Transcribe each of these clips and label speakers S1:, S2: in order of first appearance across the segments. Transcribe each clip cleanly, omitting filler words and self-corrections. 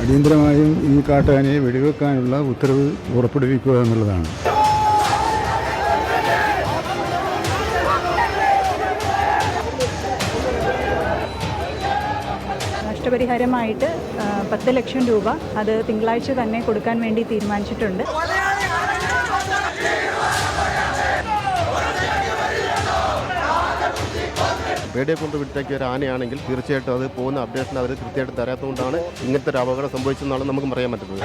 S1: അടിയന്തരമായും ഈ കാട്ടാനയെ വെടിവെക്കാനുള്ള ഉത്തരവ് പുറപ്പെടുവിക്കുക എന്നുള്ളതാണ്.
S2: നഷ്ടപരിഹാരമായിട്ട് 10 ലക്ഷം രൂപ അത് തിങ്കളാഴ്ച തന്നെ കൊടുക്കാൻ വേണ്ടി തീരുമാനിച്ചിട്ടുണ്ട്.
S3: പേടിയെ കൊണ്ട് വിട്ടേക്കിയ ഒരു ആനയാണെങ്കിൽ തീർച്ചയായിട്ടും അത് പോകുന്ന അപ്ഡേഷൻ അവർ കൃത്യമായിട്ട് തരാത്തതുകൊണ്ടാണ് ഇങ്ങനത്തെ ഒരു അപകടം സംഭവിച്ചതെന്നാണ് നമുക്ക് പറയാൻ പറ്റുന്നത്.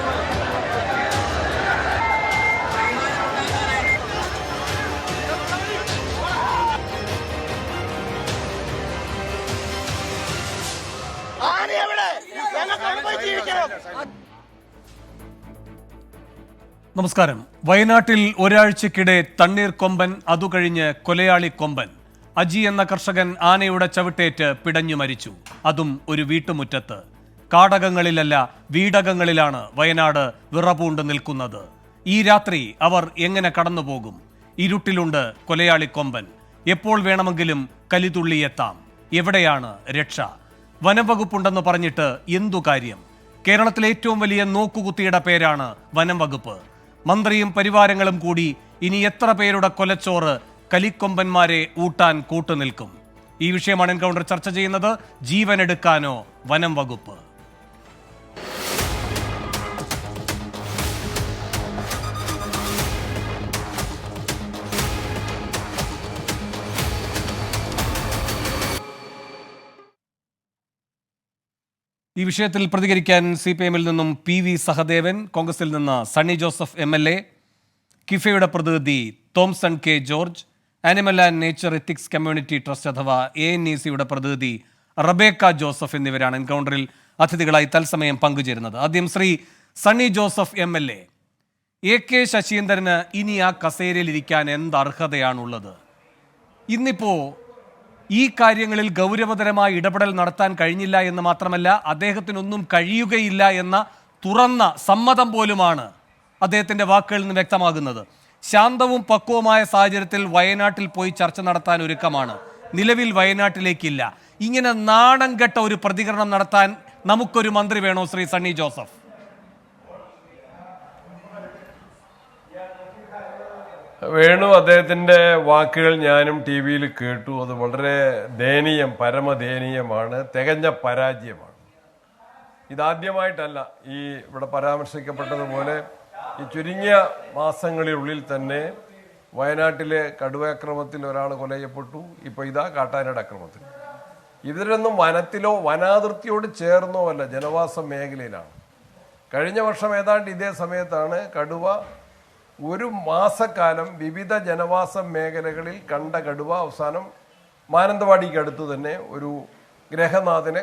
S4: നമസ്കാരം. വയനാട്ടിൽ ഒരാഴ്ചക്കിടെ തണ്ണീർക്കൊമ്പൻ, അതുകഴിഞ്ഞ് കൊലയാളി കൊമ്പൻ. അജി എന്ന കർഷകൻ ആനയുടെ ചവിട്ടേറ്റ് പിടഞ്ഞു മരിച്ചു. അതും ഒരു വീട്ടുമുറ്റത്ത്. കാടകങ്ങളിലല്ല, വീടകങ്ങളിലാണ് വയനാട് വിറപൂണ്ട് നിൽക്കുന്നത്. ഈ രാത്രി അവർ എങ്ങനെ കടന്നുപോകും? ഇരുട്ടിലുണ്ട് കൊലയാളി കൊമ്പൻ. എപ്പോൾ വേണമെങ്കിലും കലിതുള്ളിയെത്താം. എവിടെയാണ് രക്ഷ? വനംവകുപ്പുണ്ടെന്ന് പറഞ്ഞിട്ട് എന്തു കാര്യം? കേരളത്തിലെ ഏറ്റവും വലിയ നോക്കുകുത്തിയുടെ പേരാണ് വനം വകുപ്പ്. മന്ത്രിയും പരിവാരങ്ങളും കൂടി ഇനി എത്ര പേരുടെ കൊലച്ചോറ് കലിക്കൊമ്പന്മാരെ ഊട്ടാൻ കൂട്ടുനിൽക്കും? ഈ വിഷയമാണ് എൻകൗണ്ടർ ചർച്ച ചെയ്യുന്നത്. ജീവനെടുക്കാനോ വനം വകുപ്പ്? ഈ വിഷയത്തിൽ പ്രതികരിക്കാൻ CPM-ൽ നിന്നും PV സഹദേവൻ, കോൺഗ്രസിൽ നിന്ന് സണ്ണി ജോസഫ് MLA, കിഫയുടെ പ്രതിനിധി Thomson K. George, animal and nature ethics community trust അഥവാ ANEC-യുടെ പ്രതിനിധി റബേക്ക ജോസഫ് എന്നിവരാണ് എൻകൗണ്ടറിൽ അതിഥികളായി തത്സമയം പങ്കുചേരുന്നത്. ആദ്യം ശ്രീ സണ്ണി ജോസഫ് MLA, AK ശശീന്ദ്രന് ഇനി ആ കസേരയിലിരിക്കാൻ എന്ത് അർഹതയാണുള്ളത്? ഇന്നിപ്പോ ഈ കാര്യങ്ങളിൽ ഗൗരവതരമായ ഇടപെടൽ നടത്താൻ കഴിഞ്ഞില്ല എന്ന് മാത്രമല്ല, അദ്ദേഹത്തിനൊന്നും കഴിയുകയില്ല എന്ന തുറന്ന സമ്മതം പോലുമാണ് അദ്ദേഹത്തിൻ്റെ വാക്കുകളിൽ നിന്ന് വ്യക്തമാകുന്നത്. ശാന്തവും പക്വവുമായ സാഹചര്യത്തിൽ വയനാട്ടിൽ പോയി ചർച്ച നടത്താൻ ഒരുക്കമാണ്. നിലവിൽ വയനാട്ടിലേക്കില്ല. ഇങ്ങനെ നാണം കെട്ട ഒരു പ്രതികരണം നടത്താൻ നമുക്കൊരു മന്ത്രി വേണോ ശ്രീ സണ്ണി ജോസഫ്?
S5: വേണു, അദ്ദേഹത്തിൻ്റെ വാക്കുകൾ ഞാനും TV-യിൽ കേട്ടു. അത് വളരെ ദയനീയം, പരമദയനീയമാണ്, തികഞ്ഞ പരാജയമാണ്. ഇതാദ്യമായിട്ടല്ല ഈ ഇവിടെ പരാമർശിക്കപ്പെട്ടതുപോലെ ഈ ചുരുങ്ങിയ മാസങ്ങളിനുള്ളിൽ തന്നെ വയനാട്ടിലെ കടുവയാക്രമത്തിൽ ഒരാൾ കൊല ചെയ്യപ്പെട്ടു. ഇപ്പോൾ ഇതാ കാട്ടാനയുടെ അക്രമത്തിൽ. ഇതിലൊന്നും വനത്തിലോ വനാതിർത്തിയോട് ചേർന്നോ അല്ല, ജനവാസ മേഖലയിലാണ്. കഴിഞ്ഞ വർഷം ഏതാണ്ട് ഇതേ സമയത്താണ് കടുവ ഒരു മാസക്കാലം വിവിധ ജനവാസ മേഖലകളിൽ കണ്ട കടുവ അവസാനം മാനന്തവാടിക്ക് അടുത്ത് തന്നെ ഒരു ഗ്രഹനാഥനെ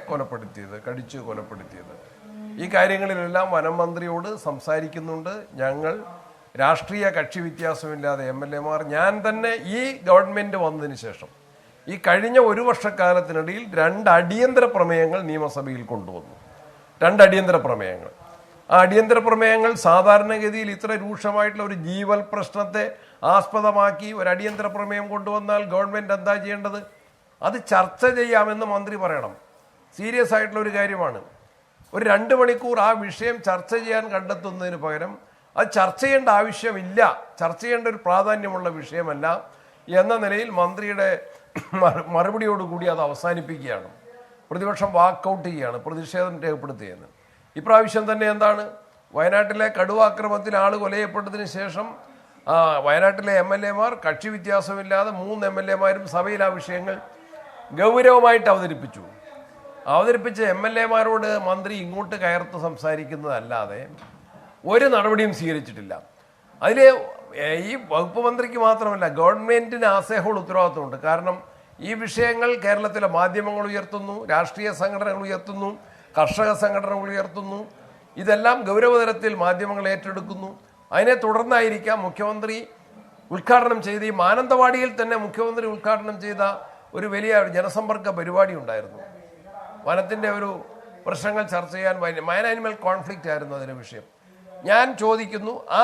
S5: കടിച്ചു കൊലപ്പെടുത്തിയത്. ഈ കാര്യങ്ങളിലെല്ലാം വനം മന്ത്രിയോട് സംസാരിക്കുന്നുണ്ട്. ഞങ്ങൾ രാഷ്ട്രീയ കക്ഷി വ്യത്യാസമില്ലാതെ MLA-മാർ, ഞാൻ തന്നെ ഈ ഗവൺമെൻറ് വന്നതിന് ശേഷം ഈ കഴിഞ്ഞ ഒരു വർഷക്കാലത്തിനിടയിൽ 2 അടിയന്തര പ്രമേയങ്ങൾ നിയമസഭയിൽ കൊണ്ടുവന്നു. 2 അടിയന്തര പ്രമേയങ്ങൾ. ആ അടിയന്തര പ്രമേയങ്ങൾ സാധാരണഗതിയിൽ ഇത്ര രൂക്ഷമായിട്ടുള്ള ഒരു ജീവൽ പ്രശ്നത്തെ ആസ്പദമാക്കി ഒരു അടിയന്തര പ്രമേയം കൊണ്ടുവന്നാൽ ഗവൺമെൻറ് എന്താ ചെയ്യേണ്ടത്? അത് ചർച്ച ചെയ്യാമെന്ന് മന്ത്രി പറയണം. സീരിയസ് ആയിട്ടുള്ള ഒരു കാര്യമാണ്. ഒരു 2 മണിക്കൂർ ആ വിഷയം ചർച്ച ചെയ്യാൻ കണ്ടെത്തുന്നതിന് പകരം അത് ചർച്ച ചെയ്യേണ്ട ആവശ്യമില്ല, ചർച്ച ചെയ്യേണ്ട ഒരു പ്രാധാന്യമുള്ള വിഷയമല്ല എന്ന നിലയിൽ മന്ത്രിയുടെ മറുപടിയോടുകൂടി അത് അവസാനിപ്പിക്കുകയാണ്. പ്രതിപക്ഷം വാക്കൗട്ട് ചെയ്യുകയാണ്, പ്രതിഷേധം രേഖപ്പെടുത്തുകയാണ്. ഇപ്രാവശ്യം തന്നെ എന്താണ്, വയനാട്ടിലെ കടുവാക്രമത്തിൽ ആൾ കൊലയപ്പെട്ടതിന് ശേഷം വയനാട്ടിലെ MLA-മാർ കക്ഷി വ്യത്യാസമില്ലാതെ 3 MLA-മാരും സഭയിൽ ആ വിഷയങ്ങൾ ഗൗരവമായിട്ട് അവതരിപ്പിച്ച MLA-മാരോട് മന്ത്രി ഇങ്ങോട്ട് കയർത്ത് സംസാരിക്കുന്നതല്ലാതെ ഒരു നടപടിയും സ്വീകരിച്ചിട്ടില്ല. അതിൽ ഈ വകുപ്പ് മന്ത്രിക്ക് മാത്രമല്ല, ഗവൺമെൻറ്റിന് ആസ് എ ഹോൾ ഉത്തരവാദിത്വമുണ്ട്. കാരണം ഈ വിഷയങ്ങൾ കേരളത്തിലെ മാധ്യമങ്ങൾ ഉയർത്തുന്നു, രാഷ്ട്രീയ സംഘടനകൾ ഉയർത്തുന്നു, കർഷക സംഘടനകൾ ഉയർത്തുന്നു. ഇതെല്ലാം ഗൗരവതരത്തിൽ മാധ്യമങ്ങൾ ഏറ്റെടുക്കുന്നു. അതിനെ തുടർന്നായിരിക്കാം മുഖ്യമന്ത്രി ഉദ്ഘാടനം ചെയ്ത് ഈ മാനന്തവാടിയിൽ തന്നെ മുഖ്യമന്ത്രി ഉദ്ഘാടനം ചെയ്ത ഒരു വലിയ ജനസമ്പർക്ക പരിപാടി ഉണ്ടായിരുന്നു. വനത്തിൻ്റെ ഒരു പ്രശ്നങ്ങൾ ചർച്ച ചെയ്യാൻ മൈൻ ആനിമൽ കോൺഫ്ലിക്റ്റ് ആയിരുന്നു അതിൻ്റെ വിഷയം. ഞാൻ ചോദിക്കുന്നു, ആ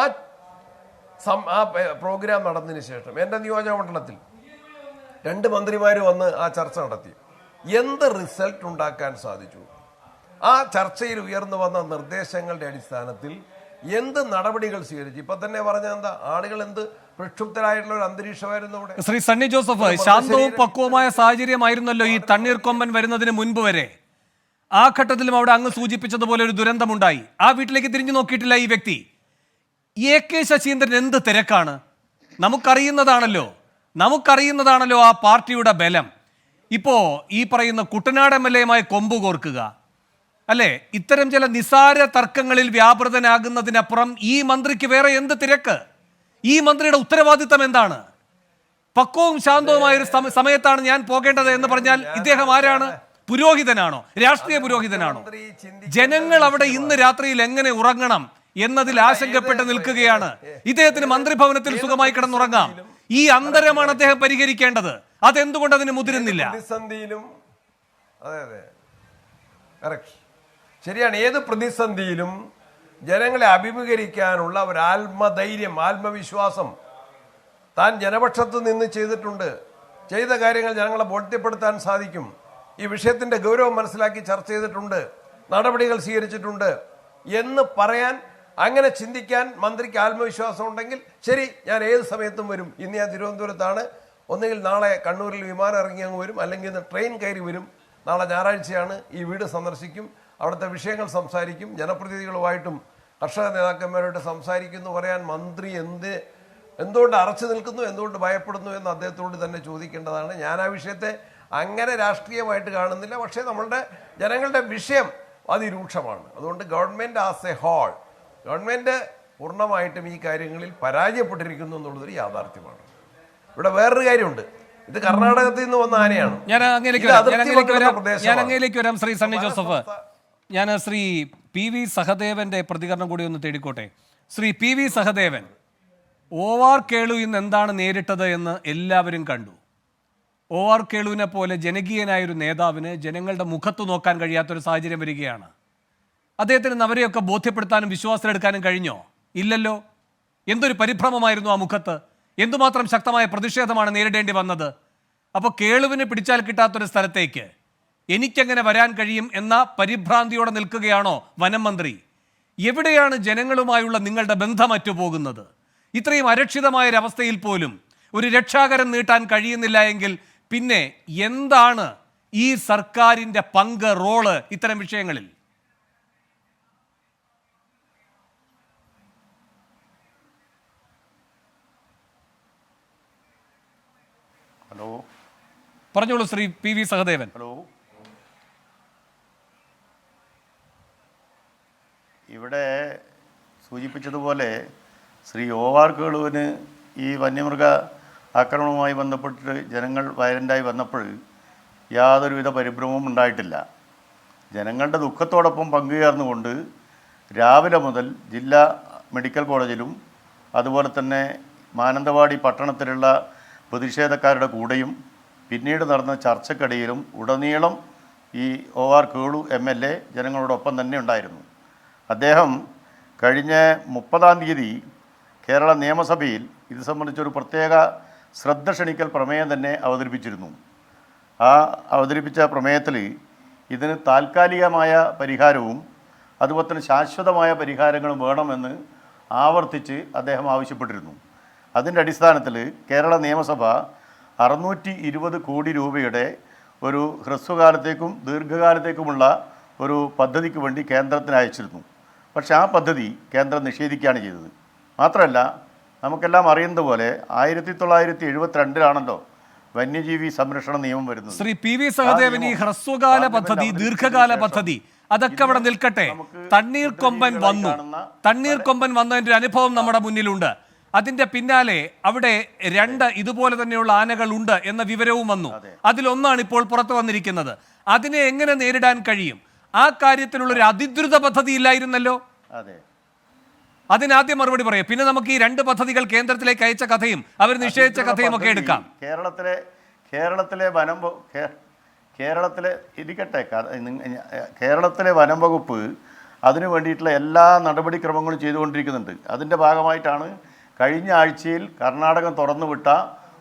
S5: പ്രോഗ്രാം നടന്നതിന് ശേഷം എൻ്റെ നിയോജകമണ്ഡലത്തിൽ 2 മന്ത്രിമാർ വന്ന് ആ ചർച്ച നടത്തി. എന്ത് റിസൾട്ട് ഉണ്ടാക്കാൻ സാധിച്ചു? ആ ചർച്ചയിൽ ഉയർന്നു വന്ന നിർദ്ദേശങ്ങളുടെ അടിസ്ഥാനത്തിൽ എന്ത് നടപടികൾ സ്വീകരിച്ചു? ഇപ്പൊ തന്നെ പറഞ്ഞ എന്താ, ആളുകൾ എന്ത് പ്രക്ഷുബ്ധരായിട്ടുള്ള ഒരു അന്തരീക്ഷമായിരുന്നു അവിടെ.
S4: ശ്രീ സണ്ണി ജോസഫ്, ശാന്തവും പക്വവുമായ സാഹചര്യമായിരുന്നല്ലോ ഈ തണ്ണീർക്കൊമ്പൻ വരുന്നതിന് മുൻപ് വരെ. ആ ഘട്ടത്തിലും അവിടെ അങ്ങ് സൂചിപ്പിച്ചതുപോലെ ഒരു ദുരന്തമുണ്ടായി. ആ വീട്ടിലേക്ക് തിരിഞ്ഞു നോക്കിയിട്ടില്ല ഈ വ്യക്തി. AK ശശീന്ദ്രൻ എന്ത് തിരക്കാണ്? നമുക്കറിയുന്നതാണല്ലോ ആ പാർട്ടിയുടെ ബലം. ഇപ്പോ ഈ പറയുന്ന കുട്ടനാട് MLA-യുമായി കൊമ്പ് കോർക്കുക, അല്ലേ? ഇത്തരം ചില നിസാര തർക്കങ്ങളിൽ വ്യാപൃതനാകുന്നതിനപ്പുറം ഈ മന്ത്രിക്ക് വേറെ എന്ത് തിരക്ക്? ഈ മന്ത്രിയുടെ ഉത്തരവാദിത്തം എന്താണ്? പക്വവും ശാന്തവുമായ ഒരു സമയത്താണ് ഞാൻ പോകേണ്ടത് എന്ന് പറഞ്ഞാൽ ഇദ്ദേഹം ആരാണ്? പുരോഹിതനാണോ? രാഷ്ട്രീയ പുരോഹിതനാണോ? ജനങ്ങൾ അവിടെ ഇന്ന് രാത്രിയിൽ എങ്ങനെ ഉറങ്ങണം എന്നതിൽ ആശങ്കപ്പെട്ട് നിൽക്കുകയാണ്. ഇദ്ദേഹത്തിന് മന്ത്രിഭവനത്തിൽ സുഖമായി കിടന്നുറങ്ങാം. ഈ അന്തരമാണ് അദ്ദേഹം പരിഹരിക്കേണ്ടത്. അതെന്തുകൊണ്ട് അതിന് മുതിരുന്നില്ല?
S5: ശരിയാണ്, ഏത് പ്രതിസന്ധിയിലും ജനങ്ങളെ അഭിമുഖീകരിക്കാനുള്ള ഒരു ആത്മധൈര്യം, ആത്മവിശ്വാസം താൻ ജനപക്ഷത്ത് നിന്ന് ചെയ്തിട്ടുണ്ട്. ചെയ്ത കാര്യങ്ങൾ ജനങ്ങളെ ബോധ്യപ്പെടുത്താൻ സാധിക്കും. ഈ വിഷയത്തിന്റെ ഗൗരവം മനസ്സിലാക്കി ചർച്ച ചെയ്തിട്ടുണ്ട്, നടപടികൾ സ്വീകരിച്ചിട്ടുണ്ട് എന്ന് പറയാൻ, അങ്ങനെ ചിന്തിക്കാൻ മന്ത്രിക്ക് ആത്മവിശ്വാസം ഉണ്ടെങ്കിൽ ശരി, ഞാൻ ഏത് സമയത്തും വരും. ഇന്ന് ഞാൻ തിരുവനന്തപുരത്താണ്, ഒന്നുകിൽ നാളെ കണ്ണൂരിൽ വിമാനം ഇറങ്ങി അങ്ങ് വരും, അല്ലെങ്കിൽ ഇന്ന് ട്രെയിൻ കയറി വരും. നാളെ ഞായറാഴ്ചയാണ്, ഈ വീട് സന്ദർശിക്കും, അവിടുത്തെ വിഷയങ്ങൾ സംസാരിക്കും, ജനപ്രതിനിധികളുമായിട്ടും കർഷക നേതാക്കന്മാരോട് സംസാരിക്കുന്നു. പറയാൻ മന്ത്രി എന്തുകൊണ്ട് അറച്ചു നിൽക്കുന്നു, എന്തുകൊണ്ട് ഭയപ്പെടുന്നു എന്ന് അദ്ദേഹത്തോട് തന്നെ ചോദിക്കേണ്ടതാണ്. ഞാൻ ആ വിഷയത്തെ അങ്ങനെ രാഷ്ട്രീയമായിട്ട് കാണുന്നില്ല. പക്ഷേ നമ്മളുടെ ജനങ്ങളുടെ വിഷയം അതിരൂക്ഷമാണ്. അതുകൊണ്ട് government as a whole, government പൂർണ്ണമായിട്ടും ഈ കാര്യങ്ങളിൽ പരാജയപ്പെട്ടിരിക്കുന്നു എന്നുള്ളതൊരു യാഥാർത്ഥ്യമാണ്. ഇവിടെ വേറൊരു കാര്യമുണ്ട്, ഇത് കർണാടകത്തിൽ നിന്ന് വന്ന ആനയാണ്.
S4: ഞാൻ അങ്ങയിലേക്ക് വരാം. ശ്രീ സണ്ണി ജോസഫ്, ഞാൻ ശ്രീ PV സഹദേവന്റെ പ്രതികരണം കൂടി ഒന്ന് തേടിക്കോട്ടെ. ശ്രീ PV സഹദേവൻ, OR കേളു ഇന്ന് എന്താണ് നേരിട്ടത് എന്ന് എല്ലാവരും കണ്ടു. OR കേളുവിനെ പോലെ ജനകീയനായൊരു നേതാവിന് ജനങ്ങളുടെ മുഖത്ത് നോക്കാൻ കഴിയാത്തൊരു സാഹചര്യം വരികയാണ്. അദ്ദേഹത്തിന് അവരെയൊക്കെ ബോധ്യപ്പെടുത്താനും വിശ്വാസത്തിലെടുക്കാനും കഴിഞ്ഞോ? ഇല്ലല്ലോ. എന്തൊരു പരിഭ്രമമായിരുന്നു ആ മുഖത്ത്. എന്തുമാത്രം ശക്തമായ പ്രതിഷേധമാണ് നേരിടേണ്ടി വന്നത്. അപ്പോൾ കേളുവിന് പിടിച്ചാൽ കിട്ടാത്തൊരു സ്ഥലത്തേക്ക് എനിക്കെങ്ങനെ വരാൻ കഴിയും എന്ന പരിഭ്രാന്തിയോടെ നിൽക്കുകയാണോ വനം മന്ത്രി? എവിടെയാണ് ജനങ്ങളുമായുള്ള നിങ്ങളുടെ ബന്ധം അറ്റുപോകുന്നത്? ഇത്രയും അരക്ഷിതമായൊരവസ്ഥയിൽ പോലും ഒരു രക്ഷാകരം നീട്ടാൻ കഴിയുന്നില്ല എങ്കിൽ പിന്നെ എന്താണ് ഈ സർക്കാരിൻ്റെ പങ്ക്, റോള് ഇത്തരം വിഷയങ്ങളിൽ?
S6: ഹലോ,
S4: പറഞ്ഞോളൂ ശ്രീ PV സഹദേവൻ.
S6: ഹലോ, ഇവിടെ സൂചിപ്പിച്ചതുപോലെ ശ്രീ OR കേളുവിന് ഈ വന്യമൃഗ ആക്രമണവുമായി ബന്ധപ്പെട്ട് ജനങ്ങൾ വയലൻ്റായി വന്നപ്പോൾ യാതൊരുവിധ പരിഭ്രമവും ഉണ്ടായിട്ടില്ല. ജനങ്ങളുടെ ദുഃഖത്തോടൊപ്പം പങ്കുചേർന്നുകൊണ്ട് രാവിലെ മുതൽ ജില്ലാ മെഡിക്കൽ കോളേജിലും അതുപോലെ തന്നെ മാനന്തവാടി പട്ടണത്തിലുള്ള പ്രതിഷേധക്കാരുടെ കൂടെയും പിന്നീട് നടന്ന ചർച്ചക്കടിയിലും ഉടനീളം ഈ OR കേളു MLA ജനങ്ങളോടൊപ്പം തന്നെ ഉണ്ടായിരുന്നു. അദ്ദേഹം കഴിഞ്ഞ 30-ാം തീയതി കേരള നിയമസഭയിൽ ഇത് സംബന്ധിച്ചൊരു പ്രത്യേക ശ്രദ്ധ ക്ഷണിക്കൽ പ്രമേയം തന്നെ അവതരിപ്പിച്ചിരുന്നു. ആ അവതരിപ്പിച്ച പ്രമേയത്തിൽ ഇതിന് താൽക്കാലികമായ പരിഹാരവും അതുപോലെ തന്നെ ശാശ്വതമായ പരിഹാരങ്ങളും വേണമെന്ന് ആവർത്തിച്ച് അദ്ദേഹം ആവശ്യപ്പെട്ടിരുന്നു. അതിൻ്റെ അടിസ്ഥാനത്തിൽ കേരള നിയമസഭ 620 കോടി രൂപയുടെ ഒരു ഹ്രസ്വകാലത്തേക്കും ദീർഘകാലത്തേക്കുമുള്ള ഒരു പദ്ധതിക്ക് വേണ്ടി കേന്ദ്രത്തിന് അയച്ചിരുന്നു. പക്ഷേ ആ പദ്ധതി കേന്ദ്രം നിഷേധിക്കുകയാണ് ചെയ്തത്. മാത്രമല്ല, നമുക്കെല്ലാം അറിയുന്നത് പോലെ 1972 വന്യജീവി സംരക്ഷണ നിയമം വരുന്നത്.
S4: ശ്രീ PV സഹദേവൻ, ഈ ഹ്രസ്വകാല പദ്ധതി, ദീർഘകാല പദ്ധതി, അതൊക്കെ അവിടെ നിൽക്കട്ടെ. തണ്ണീർക്കൊമ്പൻ വന്നതിൻ്റെ ഒരു അനുഭവം നമ്മുടെ മുന്നിലുണ്ട്. അതിന്റെ പിന്നാലെ അവിടെ 2 ഇതുപോലെ തന്നെയുള്ള ആനകൾ ഉണ്ട് എന്ന വിവരവും വന്നു. അതിലൊന്നാണ് ഇപ്പോൾ പുറത്തു വന്നിരിക്കുന്നത്. അതിനെ എങ്ങനെ നേരിടാൻ കഴിയും? ആ കാര്യത്തിലുള്ള ഒരു അതിദ്രുത പദ്ധതി ഇല്ലായിരുന്നല്ലോ. അതിനാദ്യം മറുപടി പറയാം, പിന്നെ നമുക്ക് ഈ 2 പദ്ധതികൾ കേന്ദ്രത്തിലേക്ക് അയച്ച കഥയും അവർ നിഷേധിച്ച കഥയും ഒക്കെ എടുക്കാം.
S6: കേരളത്തിലെ വനം വകുപ്പ് അതിനു വേണ്ടിയിട്ടുള്ള എല്ലാ നടപടിക്രമങ്ങളും ചെയ്തുകൊണ്ടിരിക്കുന്നുണ്ട്. അതിൻ്റെ ഭാഗമായിട്ടാണ് കഴിഞ്ഞ ആഴ്ചയിൽ കർണാടകം തുറന്നുവിട്ട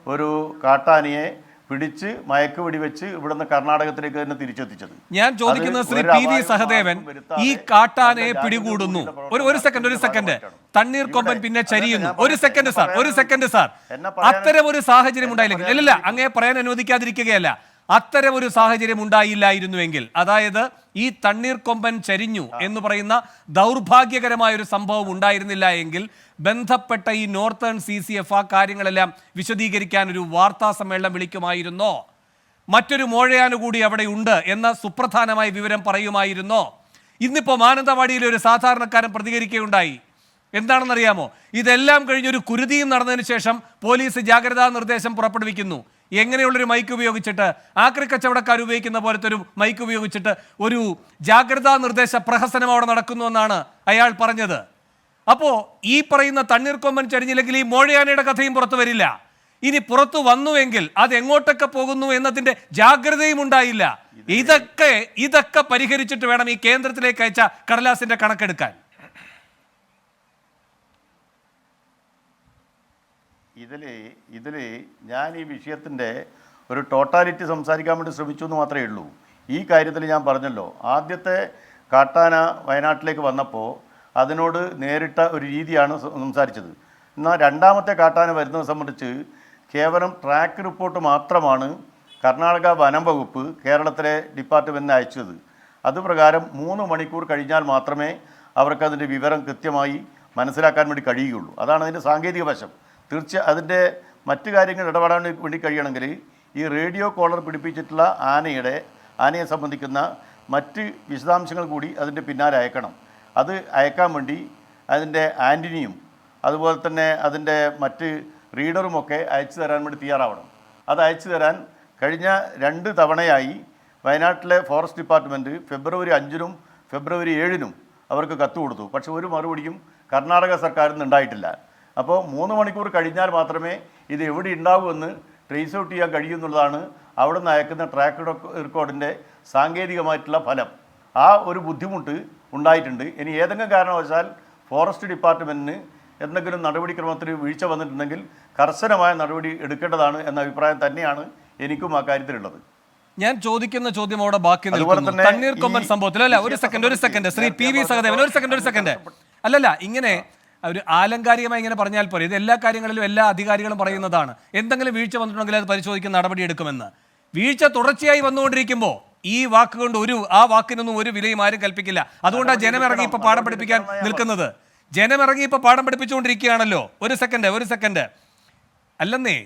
S6: ഒരു കാട്ടാനയെ പിടിച്ച് മയക്കുവെടി വെച്ച് ഇവിടുന്ന് കർണാടകത്തിലേക്ക് തന്നെ തിരിച്ചെത്തിച്ചത്.
S4: ഞാൻ ചോദിക്കുന്നത് ശ്രീ പി വി സഹദേവൻ, ഈ കാട്ടാനയെ പിടികൂടുന്നു, ഒരു സെക്കൻഡ് തണ്ണീർക്കൊമ്പൻ പിന്നെ ചരിയുന്നു, ഒരു സെക്കൻഡ് സാർ അത്തരം ഒരു സാഹചര്യം ഉണ്ടായില്ലെങ്കിൽ, അല്ലല്ല അങ്ങേ പറയാൻ അനുവദിക്കാതിരിക്കുകയല്ല, അത്തരം ഒരു സാഹചര്യം ഉണ്ടായില്ലായിരുന്നുവെങ്കിൽ, അതായത് ഈ തണ്ണീർക്കൊമ്പൻ ചരിഞ്ഞു എന്ന് പറയുന്ന ദൗർഭാഗ്യകരമായ ഒരു സംഭവം ഉണ്ടായിരുന്നില്ല എങ്കിൽ ബന്ധപ്പെട്ട ഈ നോർത്തേൺ CCF ആ കാര്യങ്ങളെല്ലാം വിശദീകരിക്കാൻ ഒരു വാർത്താ സമ്മേളനം വിളിക്കുമായിരുന്നോ? മറ്റൊരു മോഴയാനു കൂടി അവിടെ ഉണ്ട് എന്ന സുപ്രധാനമായ വിവരം പറയുമായിരുന്നോ? ഇന്നിപ്പോൾ മാനന്തവാടിയിലെ ഒരു സാധാരണക്കാരൻ പ്രതികരിക്കുകയുണ്ടായി. എന്താണെന്നറിയാമോ? ഇതെല്ലാം കഴിഞ്ഞൊരു കുരുതിയും നടന്നതിന് ശേഷം പോലീസ് ജാഗ്രതാ നിർദ്ദേശം പുറപ്പെടുവിക്കുന്നു. എങ്ങനെയുള്ളൊരു മൈക്ക് ഉപയോഗിച്ചിട്ട്, ആക്രി കച്ചവടക്കാർ ഉപയോഗിക്കുന്ന പോലത്തെ ഒരു മൈക്ക് ഉപയോഗിച്ചിട്ട് ഒരു ജാഗ്രതാ നിർദ്ദേശ പ്രഹസനം അവിടെ നടക്കുന്നു എന്നാണ് അയാൾ പറഞ്ഞത്. അപ്പോൾ ഈ പറയുന്ന തണ്ണീർക്കൊമ്പൻ ചരിഞ്ഞില്ലെങ്കിൽ ഈ മോഴയാനയുടെ കഥയും പുറത്തു വരില്ല. ഇനി പുറത്തു വന്നുവെങ്കിൽ അത് എങ്ങോട്ടൊക്കെ പോകുന്നു എന്നതിന്റെ ജാഗ്രതയും ഉണ്ടായില്ല. ഇതൊക്കെ പരിഹരിച്ചിട്ട് വേണം ഈ കേന്ദ്രത്തിലേക്ക് അയച്ച കടലാസിന്റെ കണക്കെടുക്കാൻ.
S6: ഇതിൽ ഞാൻ ഈ വിഷയത്തിൻ്റെ ഒരു ടോട്ടാലിറ്റി സംസാരിക്കാൻ വേണ്ടി ശ്രമിച്ചു എന്ന് മാത്രമേ ഉള്ളൂ. ഈ കാര്യത്തിൽ ഞാൻ പറഞ്ഞല്ലോ, ആദ്യത്തെ കാട്ടാന വയനാട്ടിലേക്ക് വന്നപ്പോൾ അതിനോട് നേരിട്ട ഒരു രീതിയാണ് സംസാരിച്ചത്. എന്നാൽ രണ്ടാമത്തെ കാട്ടാന വരുന്നത് സംബന്ധിച്ച് കേവലം ട്രാക്ക് റിപ്പോർട്ട് മാത്രമാണ് കർണാടക വനം വകുപ്പ് കേരളത്തിലെ ഡിപ്പാർട്ട്മെൻറ്റിന് അയച്ചത്. അതുപ്രകാരം 3 മണിക്കൂർ കഴിഞ്ഞാൽ മാത്രമേ അവർക്കതിൻ്റെ വിവരം കൃത്യമായി മനസ്സിലാക്കാൻ വേണ്ടി കഴിയുകയുള്ളൂ. അതാണ് അതിൻ്റെ സാങ്കേതിക വശം. അതിൻ്റെ മറ്റു കാര്യങ്ങൾ ഇടപെടാൻ വേണ്ടി കഴിയണമെങ്കിൽ ഈ റേഡിയോ കോളർ പിടിപ്പിച്ചിട്ടുള്ള ആനയെ സംബന്ധിക്കുന്ന മറ്റ് വിശദാംശങ്ങൾ കൂടി അതിൻ്റെ പിന്നാലെ അയക്കണം. അത് അയക്കാൻ വേണ്ടി അതിൻ്റെ ആൻറ്റിനിയും അതുപോലെ തന്നെ അതിൻ്റെ മറ്റ് റീഡറുമൊക്കെ അയച്ചു തരാൻ വേണ്ടി തയ്യാറാവണം. അത് അയച്ചു തരാൻ കഴിഞ്ഞ 2 തവണയായി വയനാട്ടിലെ ഫോറസ്റ്റ് ഡിപ്പാർട്ട്മെൻറ്റ് ഫെബ്രുവരി 5-നും ഫെബ്രുവരി 7-നും അവർക്ക് കത്ത് കൊടുത്തു. പക്ഷേ ഒരു മറുപടിയും കർണാടക സർക്കാരിൽ നിന്ന് ഉണ്ടായിട്ടില്ല. അപ്പോൾ 3 മണിക്കൂർ കഴിഞ്ഞാൽ മാത്രമേ ഇത് എവിടെ ഉണ്ടാവുമെന്ന് ട്രേസ് ഔട്ട് ചെയ്യാൻ കഴിയുമെന്നുള്ളതാണ് അവിടെ നിന്ന് അയക്കുന്ന ട്രാക്ക് റെക്കോർഡിൻ്റെ സാങ്കേതികമായിട്ടുള്ള ഫലം. ആ ഒരു ബുദ്ധിമുട്ട് ഉണ്ടായിട്ടുണ്ട്. ഇനി ഏതെങ്കിലും കാരണവശാൽ ഫോറസ്റ്റ് ഡിപ്പാർട്ട്മെൻറ്റിന് എന്തെങ്കിലും നടപടിക്രമത്തിൽ വീഴ്ച വന്നിട്ടുണ്ടെങ്കിൽ കർശനമായ നടപടി എടുക്കേണ്ടതാണ് എന്ന അഭിപ്രായം തന്നെയാണ് എനിക്കും ആ കാര്യത്തിലുള്ളത്.
S4: ഞാൻ ചോദിക്കുന്ന ചോദ്യം അവിടെ ബാക്കി നിൽക്കുന്നു. തണ്ണീർക്കൊമ്പൻ സംഭവത്തിൽ അല്ല, ഒരു second Shri P V Sahadevan, ഒരു സെക്കൻഡ് അല്ലല്ല, ഇങ്ങനെ ഒരു ആലങ്കാരികമായി ഇങ്ങനെ പറഞ്ഞാൽ പോലെ ഇത് എല്ലാ കാര്യങ്ങളിലും എല്ലാ അധികാരികളും പറയുന്നതാണ്. എന്തെങ്കിലും വീഴ്ച വന്നിട്ടുണ്ടെങ്കിൽ അത് പരിശോധിക്കുന്ന നടപടിയെടുക്കുമെന്ന്. വീഴ്ച തുടർച്ചയായി വന്നുകൊണ്ടിരിക്കുമ്പോൾ ഈ വാക്ക് കൊണ്ട് ആ വാക്കിനൊന്നും ഒരു വിലയും ആരും കൽപ്പിക്കില്ല. അതുകൊണ്ടാണ് ജനമിറങ്ങി ഇപ്പൊ പാഠം പഠിപ്പിക്കാൻ നിൽക്കുന്നത്. ജനമിറങ്ങി ഇപ്പൊ പാഠം പഠിപ്പിച്ചുകൊണ്ടിരിക്കുകയാണല്ലോ. ഒരു സെക്കൻഡ് അല്ലെന്നേ,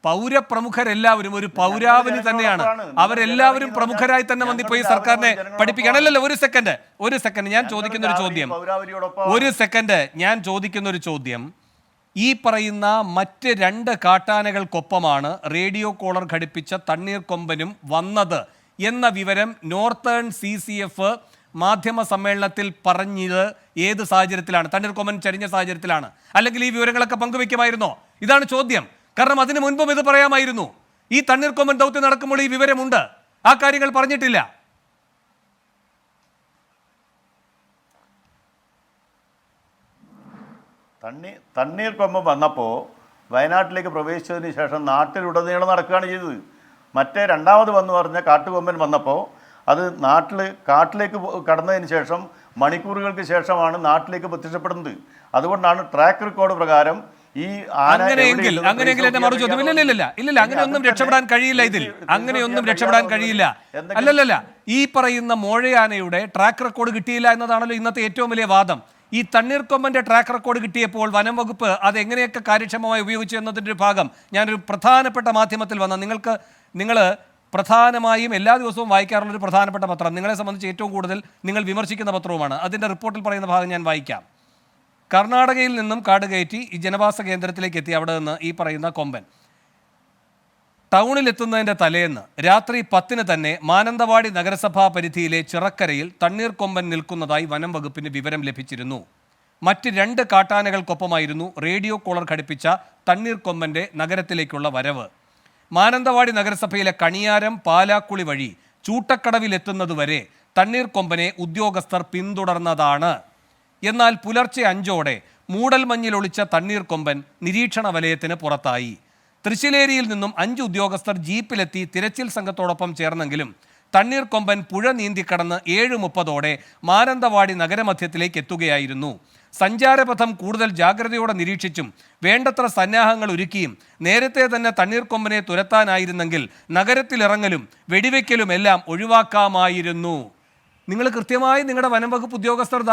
S4: പൗരപ്രമുഖരെല്ലാവരും ഒരു പൗരാവലി തന്നെയാണ്. അവരെല്ലാവരും പ്രമുഖരായി തന്നെ വന്നിപ്പോയി സർക്കാരിനെ പഠിപ്പിക്കുകയാണല്ലോ. ഒരു സെക്കൻഡ് ഞാൻ ചോദിക്കുന്ന ഒരു ചോദ്യം, ഈ പറയുന്ന മറ്റ് 2 കാട്ടാനകൾക്കൊപ്പമാണ് റേഡിയോ കോളർ ഘടിപ്പിച്ച തണ്ണീർക്കൊമ്പനും വന്നത് എന്ന വിവരം നോർത്തേൺ CCF മാധ്യമ സമ്മേളനത്തിൽ പറഞ്ഞത് ഏത് സാഹചര്യത്തിലാണ്? തണ്ണീർക്കൊമ്പൻ ചരിഞ്ഞ സാഹചര്യത്തിലാണ്. അല്ലെങ്കിൽ ഈ വിവരങ്ങളൊക്കെ പങ്കുവെക്കുമായിരുന്നോ? ഇതാണ് ചോദ്യം. കാരണം അതിനു മുൻപും ഇത് പറയാമായിരുന്നു. ഈ തണ്ണീർക്കൊമ്പൻ ദൗത്യം നടക്കുമ്പോൾ ഈ വിവരമുണ്ട്, ആ കാര്യങ്ങൾ പറഞ്ഞിട്ടില്ല.
S6: തണ്ണീർക്കൊമ്പൻ വന്നപ്പോൾ വയനാട്ടിലേക്ക് പ്രവേശിച്ചതിന് ശേഷം നാട്ടിലുടനീളം നടക്കുകയാണ് ചെയ്തത്. മറ്റേ രണ്ടാമത് വന്നു പറഞ്ഞ കാട്ടുകൊമ്പൻ വന്നപ്പോൾ അത് കാട്ടിലേക്ക് കടന്നതിന് ശേഷം മണിക്കൂറുകൾക്ക് ശേഷമാണ് നാട്ടിലേക്ക് പ്രത്യക്ഷപ്പെടുന്നത്. അതുകൊണ്ടാണ് ട്രാക്ക് റെക്കോർഡ് പ്രകാരം ഈ
S4: അങ്ങനെയെങ്കിൽ എന്റെ മറുചോദ്യം ഇല്ല, അങ്ങനെയൊന്നും രക്ഷപ്പെടാൻ കഴിയില്ല. അങ്ങനെയൊന്നും രക്ഷപ്പെടാൻ കഴിയില്ല. അല്ലല്ല, ഈ പറയുന്ന മോഴയാനയുടെ ട്രാക്ക് റെക്കോർഡ് കിട്ടിയില്ല എന്നതാണല്ലോ ഇന്നത്തെ ഏറ്റവും വലിയ വാദം. ഈ തണ്ണീർക്കൊമ്പന്റെ ട്രാക്ക് റെക്കോർഡ് കിട്ടിയപ്പോൾ വനം വകുപ്പ് അത് എങ്ങനെയൊക്കെ കാര്യക്ഷമമായി ഉപയോഗിച്ചു എന്നതിൻ്റെ ഒരു ഭാഗം ഞാനൊരു പ്രധാനപ്പെട്ട മാധ്യമത്തിൽ വന്ന നിങ്ങൾ പ്രധാനമായും എല്ലാ ദിവസവും വായിക്കാറുള്ളൊരു പ്രധാനപ്പെട്ട പത്രം, നിങ്ങളെ സംബന്ധിച്ച് ഏറ്റവും കൂടുതൽ നിങ്ങൾ വിമർശിക്കുന്ന പത്രവുമാണ്. അതിൻ്റെ റിപ്പോർട്ടിൽ പറയുന്ന ഭാഗം ഞാൻ വായിക്കാം. കർണാടകയിൽ നിന്നും കാട് കയറ്റി ഈ ജനവാസ കേന്ദ്രത്തിലേക്ക് എത്തി. അവിടെ നിന്ന് ഈ പറയുന്ന കൊമ്പൻ ടൗണിലെത്തുന്നതിൻ്റെ തലേന്ന് രാത്രി 10-ന് തന്നെ മാനന്തവാടി നഗരസഭാ പരിധിയിലെ ചിറക്കരയിൽ തണ്ണീർക്കൊമ്പൻ നിൽക്കുന്നതായി വനം വകുപ്പിന് വിവരം ലഭിച്ചിരുന്നു. മറ്റ് 2 കാട്ടാനകൾക്കൊപ്പമായിരുന്നു റേഡിയോ കോളർ ഘടിപ്പിച്ച തണ്ണീർക്കൊമ്പന്റെ നഗരത്തിലേക്കുള്ള വരവ്. മാനന്തവാടി നഗരസഭയിലെ കണിയാരം പാലാക്കുളി വഴി ചൂട്ടക്കടവിലെത്തുന്നതുവരെ തണ്ണീർക്കൊമ്പനെ ഉദ്യോഗസ്ഥർ പിന്തുടർന്നതാണ്. എന്നാൽ പുലർച്ചെ 5-ഓടെ മൂടൽമഞ്ഞിലൊളിച്ച തണ്ണീർക്കൊമ്പൻ നിരീക്ഷണ വലയത്തിന് പുറത്തായി. തൃശ്ശിലേരിയിൽ നിന്നും 5 ഉദ്യോഗസ്ഥർ ജീപ്പിലെത്തി തിരച്ചിൽ സംഘത്തോടൊപ്പം ചേർന്നെങ്കിലും തണ്ണീർക്കൊമ്പൻ പുഴ നീന്തിക്കടന്ന് 7:30ഓടെ മാനന്തവാടി നഗരമധ്യത്തിലേക്ക് എത്തുകയായിരുന്നു. സഞ്ചാരപഥം കൂടുതൽ ജാഗ്രതയോടെ നിരീക്ഷിച്ചും വേണ്ടത്ര സന്നാഹങ്ങൾ ഒരുക്കിയും നേരത്തെ തന്നെ തണ്ണീർക്കൊമ്പനെ തുരത്താനായിരുന്നെങ്കിൽ നഗരത്തിലിറങ്ങലും വെടിവെക്കലും എല്ലാം ഒഴിവാക്കാമായിരുന്നു. നിങ്ങൾ കൃത്യമായി നിങ്ങളുടെ വനം വകുപ്പ് ഉദ്യോഗസ്ഥർ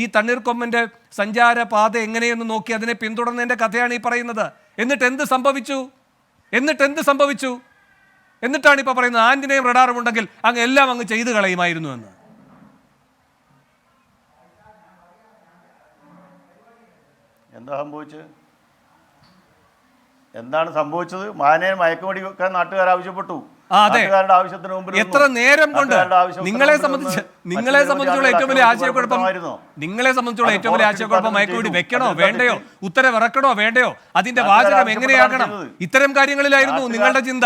S4: ഈ തണ്ണീർക്കൊമ്പൻ്റെ സഞ്ചാരപാത എങ്ങനെയെന്ന് നോക്കി അതിനെ പിന്തുടർന്നതിൻ്റെ കഥയാണ് ഈ പറയുന്നത്. എന്നിട്ട് എന്ത് സംഭവിച്ചു? എന്നിട്ടാണ് ഇപ്പോൾ പറയുന്നത് ആന്റിനയും റഡാറും ഉണ്ടെങ്കിൽ എല്ലാം അങ്ങ് ചെയ്തു കളയുമായിരുന്നു എന്ന്.
S6: എന്താണ് സംഭവിച്ചത്? മാനയെ മയക്കുമടി വെക്കാൻ നാട്ടുകാർ ആവശ്യപ്പെട്ടു. ആവശ്യത്തിന് മുമ്പിൽ
S4: എത്ര നേരം കൊണ്ട് നിങ്ങളെ സംബന്ധിച്ചുള്ള ഏറ്റവും വലിയ ആശയക്കുഴപ്പം മയക്കുമടി വെക്കണോ വേണ്ടയോ, ഉത്തരവിറക്കണോ വേണ്ടയോ, അതിന്റെ വാചകം എങ്ങനെയാകണം, ഇത്തരം കാര്യങ്ങളിലായിരുന്നു നിങ്ങളുടെ ചിന്ത.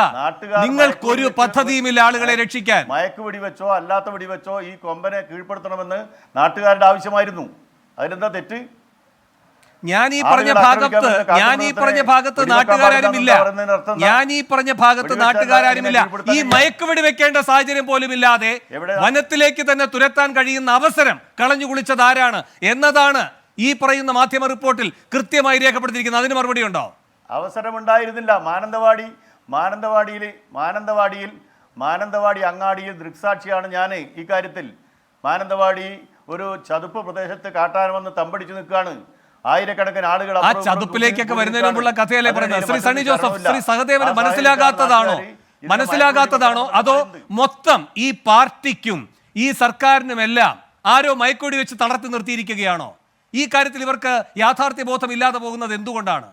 S4: നിങ്ങൾക്കൊരു പദ്ധതിയുമില്ല ആളുകളെ രക്ഷിക്കാൻ.
S6: മയക്കുവെടി വെച്ചോ അല്ലാത്ത വെടിവെച്ചോ ഈ കൊമ്പനെ കീഴ്പ്പെടുത്തണമെന്ന് നാട്ടുകാരുടെ ആവശ്യമായിരുന്നു. അതിനെന്താ തെറ്റ്?
S4: ഞാൻ ഈ പറഞ്ഞ ഭാഗത്ത് നാട്ടുകാരാരുമില്ല. ഈ മയക്കുവെടി വെക്കേണ്ട സാഹചര്യം പോലും ഇല്ലാതെ വനത്തിലേക്ക് തന്നെ തുരത്താൻ കഴിയുന്ന അവസരം കളഞ്ഞു കുളിച്ചത് ആരാണ് എന്നതാണ് ഈ പറയുന്ന മാധ്യമ റിപ്പോർട്ടിൽ കൃത്യമായി രേഖപ്പെടുത്തിയിരിക്കുന്നത്. അതിന് മറുപടി ഉണ്ടോ?
S6: അവസരമുണ്ടായിരുന്നില്ല. മാനന്തവാടി അങ്ങാടിയിൽ ദൃക്സാക്ഷിയാണ് ഞാൻ ഈ കാര്യത്തിൽ. മാനന്തവാടി ഒരു ചതുപ്പ് പ്രദേശത്ത് കാട്ടാൻ വന്ന് തമ്പടിച്ചു നിൽക്കുകയാണ്. ആയിരക്കണക്കിന് ആളുകൾ
S4: ആ ചതുപ്പിലേക്കൊക്കെ വരുന്നതിന് മുമ്പുള്ള കഥയല്ലേ പറയുന്നത്. ശ്രീ സണ്ണി ജോസഫ്, ശ്രീ സഹദേവന് മനസ്സിലാകാത്തതാണോ അതോ മൊത്തം ഈ പാർട്ടിക്കും ഈ സർക്കാരിനുമെല്ലാം ആരോ മയക്കുവെടി വെച്ച് തളർത്തി നിർത്തിയിരിക്കുകയാണോ? ഈ കാര്യത്തിൽ ഇവർക്ക് യാഥാർത്ഥ്യ ബോധം ഇല്ലാതെ പോകുന്നത് എന്തുകൊണ്ടാണ്?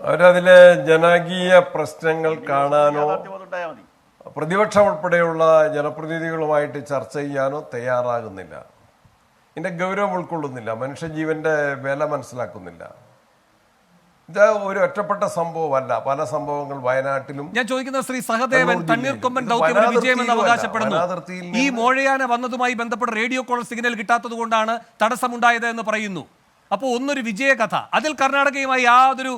S5: അവരതിലെ ജനകീയ പ്രശ്നങ്ങൾ കാണാനോ പ്രതിപക്ഷം ഉൾപ്പെടെയുള്ള ജനപ്രതിനിധികളുമായിട്ട് ചർച്ച ചെയ്യാനോ തയ്യാറാകുന്നില്ല. ഇതിന്റെ ഗൗരവം ഉൾക്കൊള്ളുന്നില്ല. മനുഷ്യജീവന്റെ വില മനസ്സിലാക്കുന്നില്ല. ഇത് ഒരു ഒറ്റപ്പെട്ട സംഭവമല്ല. പല സംഭവങ്ങൾ വയനാട്ടിലും.
S4: ഞാൻ ചോദിക്കുന്നത് ശ്രീ സഹദേവൻ, തണ്ണീർക്കൊമ്പൻ ദൗത്യം വിജയമെന്ന് അവകാശപ്പെടുന്നു. ഈ മോഴയാന വന്നതുമായി ബന്ധപ്പെട്ട റേഡിയോ കോൾ സിഗ്നൽ കിട്ടാത്തത് കൊണ്ടാണ് തടസ്സമുണ്ടായത് എന്ന് പറയുന്നു. അപ്പോൾ ഒന്നൊരു വിജയകഥ. അതിൽ കർണാടകയുമായി യാതൊരു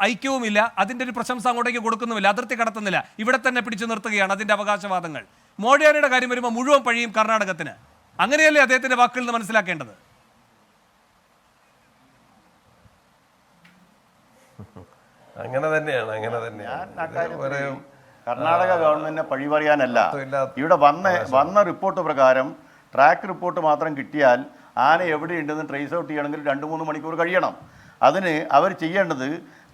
S4: ഐക്യവുമില്ല. അതിൻ്റെ ഒരു പ്രശംസ അങ്ങോട്ടേക്ക് കൊടുക്കുന്നുമില്ല. അതിർത്തി കടത്തുന്നില്ല. ഇവിടെ തന്നെ പിടിച്ചു നിർത്തുകയാണ് അതിൻ്റെ അവകാശവാദങ്ങൾ. മോഴയാനയുടെ കാര്യം വരുമ്പോൾ മുഴുവൻ പഴിയും കർണാടകത്തിന്. അങ്ങനെയല്ലേ അദ്ദേഹത്തിന്റെ വാക്കുകളിൽ നിന്ന് മനസ്സിലാക്കേണ്ടത്?
S5: അങ്ങനെ തന്നെയാണ്.
S6: കർണാടക ഗവൺമെന്റിനെ പഴി പറയാനല്ല. ഇവിടെ വന്ന റിപ്പോർട്ട് പ്രകാരം ട്രാക്ക് റിപ്പോർട്ട് മാത്രം കിട്ടിയാൽ ആന എവിടെയുണ്ടെന്ന് ട്രേസ് ഔട്ട് ചെയ്യണമെങ്കിൽ 2-3 മണിക്കൂർ കഴിയണം. അതിന് അവർ ചെയ്യേണ്ടത്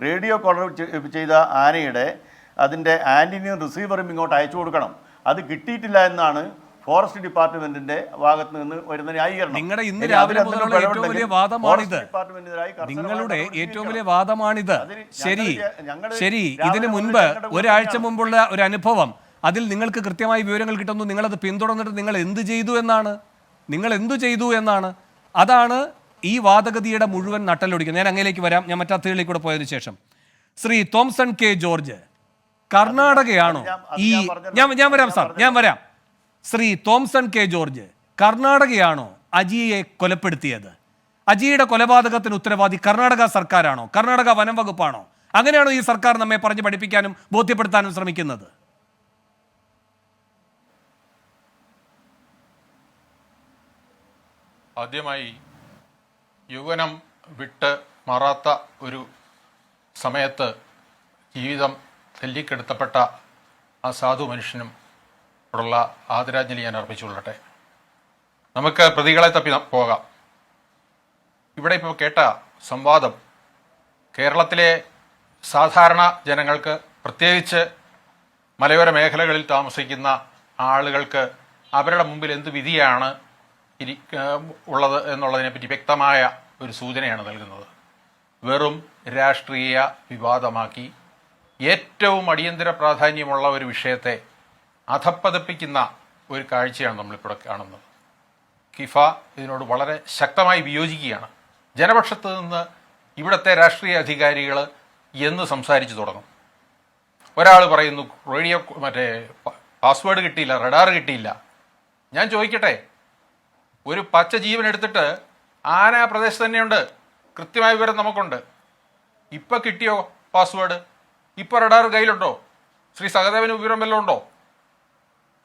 S6: റേഡിയോ കോളർ ചെയ്ത ആനയുടെ അതിൻ്റെ ആൻറ്റിനിയും റിസീവറും ഇങ്ങോട്ട് അയച്ചു കൊടുക്കണം. അത് കിട്ടിയിട്ടില്ല എന്നാണ് ഫോറസ്റ്റ് ഡിപ്പാർട്ട്മെന്റിന്റെ ഭാഗത്ത് നിന്ന് വരുന്ന ന്യായീകരണം.
S4: നിങ്ങളുടെ ഇന്ന് രാവിലെ മുതലുള്ള ഏറ്റവും വലിയ വാദമാണിത്. നിങ്ങളുടെ ഏറ്റവും വലിയ വാദമാണിത്. ശരി. ഇതിനു മുൻപ് ഒരാഴ്ച മുമ്പുള്ള ഒരു അനുഭവം, അതിൽ നിങ്ങൾക്ക് കൃത്യമായി വിവരങ്ങൾ കിട്ടുന്നു. നിങ്ങളത് പിന്തുടർന്നിട്ട് നിങ്ങൾ എന്ത് ചെയ്തു എന്നാണ്. അതാണ് ഈ വാദഗതിയുടെ മുഴുവൻ നട്ടലൊടിക്കുന്നത്. ഞാൻ അങ്ങയിലേക്ക് വരാം. ഞാൻ മറ്റത്തേളിലേക്ക് കൂടെ പോയതിനു ശേഷം ശ്രീ തോംസൺ കെ ജോർജ്, കർണാടകയാണോ ഞാൻ വരാം. ശ്രീ തോംസൺ കെ ജോർജ്, കർണാടകയാണോ അജിയെ കൊലപ്പെടുത്തിയത്? അജിയുടെ കൊലപാതകത്തിന് ഉത്തരവാദി കർണാടക സർക്കാരാണോ? കർണാടക വനം വകുപ്പാണോ? അങ്ങനെയാണോ ഈ സർക്കാർ നമ്മെ പറഞ്ഞ് പഠിപ്പിക്കാനും ബോധ്യപ്പെടുത്താനും ശ്രമിക്കുന്നത്?
S7: ആദ്യമായി യൗവനം വിട്ട് മാറാത്ത ഒരു സമയത്ത് ജീവിതം തല്ലിക്കെടുത്തപ്പെട്ട ആ സാധു മനുഷ്യനും ഉള്ള ആദരാഞ്ജലി ഞാൻ അർപ്പിച്ചുകൊള്ളട്ടെ. നമുക്ക് പ്രതികളെ തപ്പി പോകാം. ഇവിടെ ഇപ്പോൾ കേട്ട സംവാദം കേരളത്തിലെ സാധാരണ ജനങ്ങൾക്ക്, പ്രത്യേകിച്ച് മലയോര മേഖലകളിൽ താമസിക്കുന്ന ആളുകൾക്ക് അവരുടെ മുമ്പിൽ എന്ത് വിധിയാണ് ഉള്ളത് എന്നുള്ളതിനെപ്പറ്റി വ്യക്തമായ ഒരു സൂചനയാണ് നൽകുന്നത്. വെറും രാഷ്ട്രീയ വിവാദമാക്കി ഏറ്റവും അടിയന്തര പ്രാധാന്യമുള്ള ഒരു വിഷയത്തെ അധപ്പതിപ്പിക്കുന്ന ഒരു കാഴ്ചയാണ് നമ്മളിപ്പോൾ കാണുന്നത്. കിഫ ഇതിനോട് വളരെ ശക്തമായി വിയോജിക്കുകയാണ്. ജനപക്ഷത്ത് നിന്ന് ഇവിടുത്തെ രാഷ്ട്രീയ അധികാരികൾ എന്ന് സംസാരിച്ചു തുടങ്ങും. ഒരാൾ പറയുന്നു റേഡിയോ പാസ്വേഡ് കിട്ടിയില്ല, റഡാർ കിട്ടിയില്ല. ഞാൻ ചോദിക്കട്ടെ, ഒരു പച്ച ജീവൻ എടുത്തിട്ട് ആന ആ പ്രദേശത്ത് തന്നെയുണ്ട്. കൃത്യമായ വിവരം നമുക്കുണ്ട്. ഇപ്പം കിട്ടിയോ പാസ്വേഡ്? ഇപ്പോൾ റഡാർ കയ്യിലുണ്ടോ? ശ്രീ സഹദേവന് വിവരം വല്ലതും ഉണ്ടോ?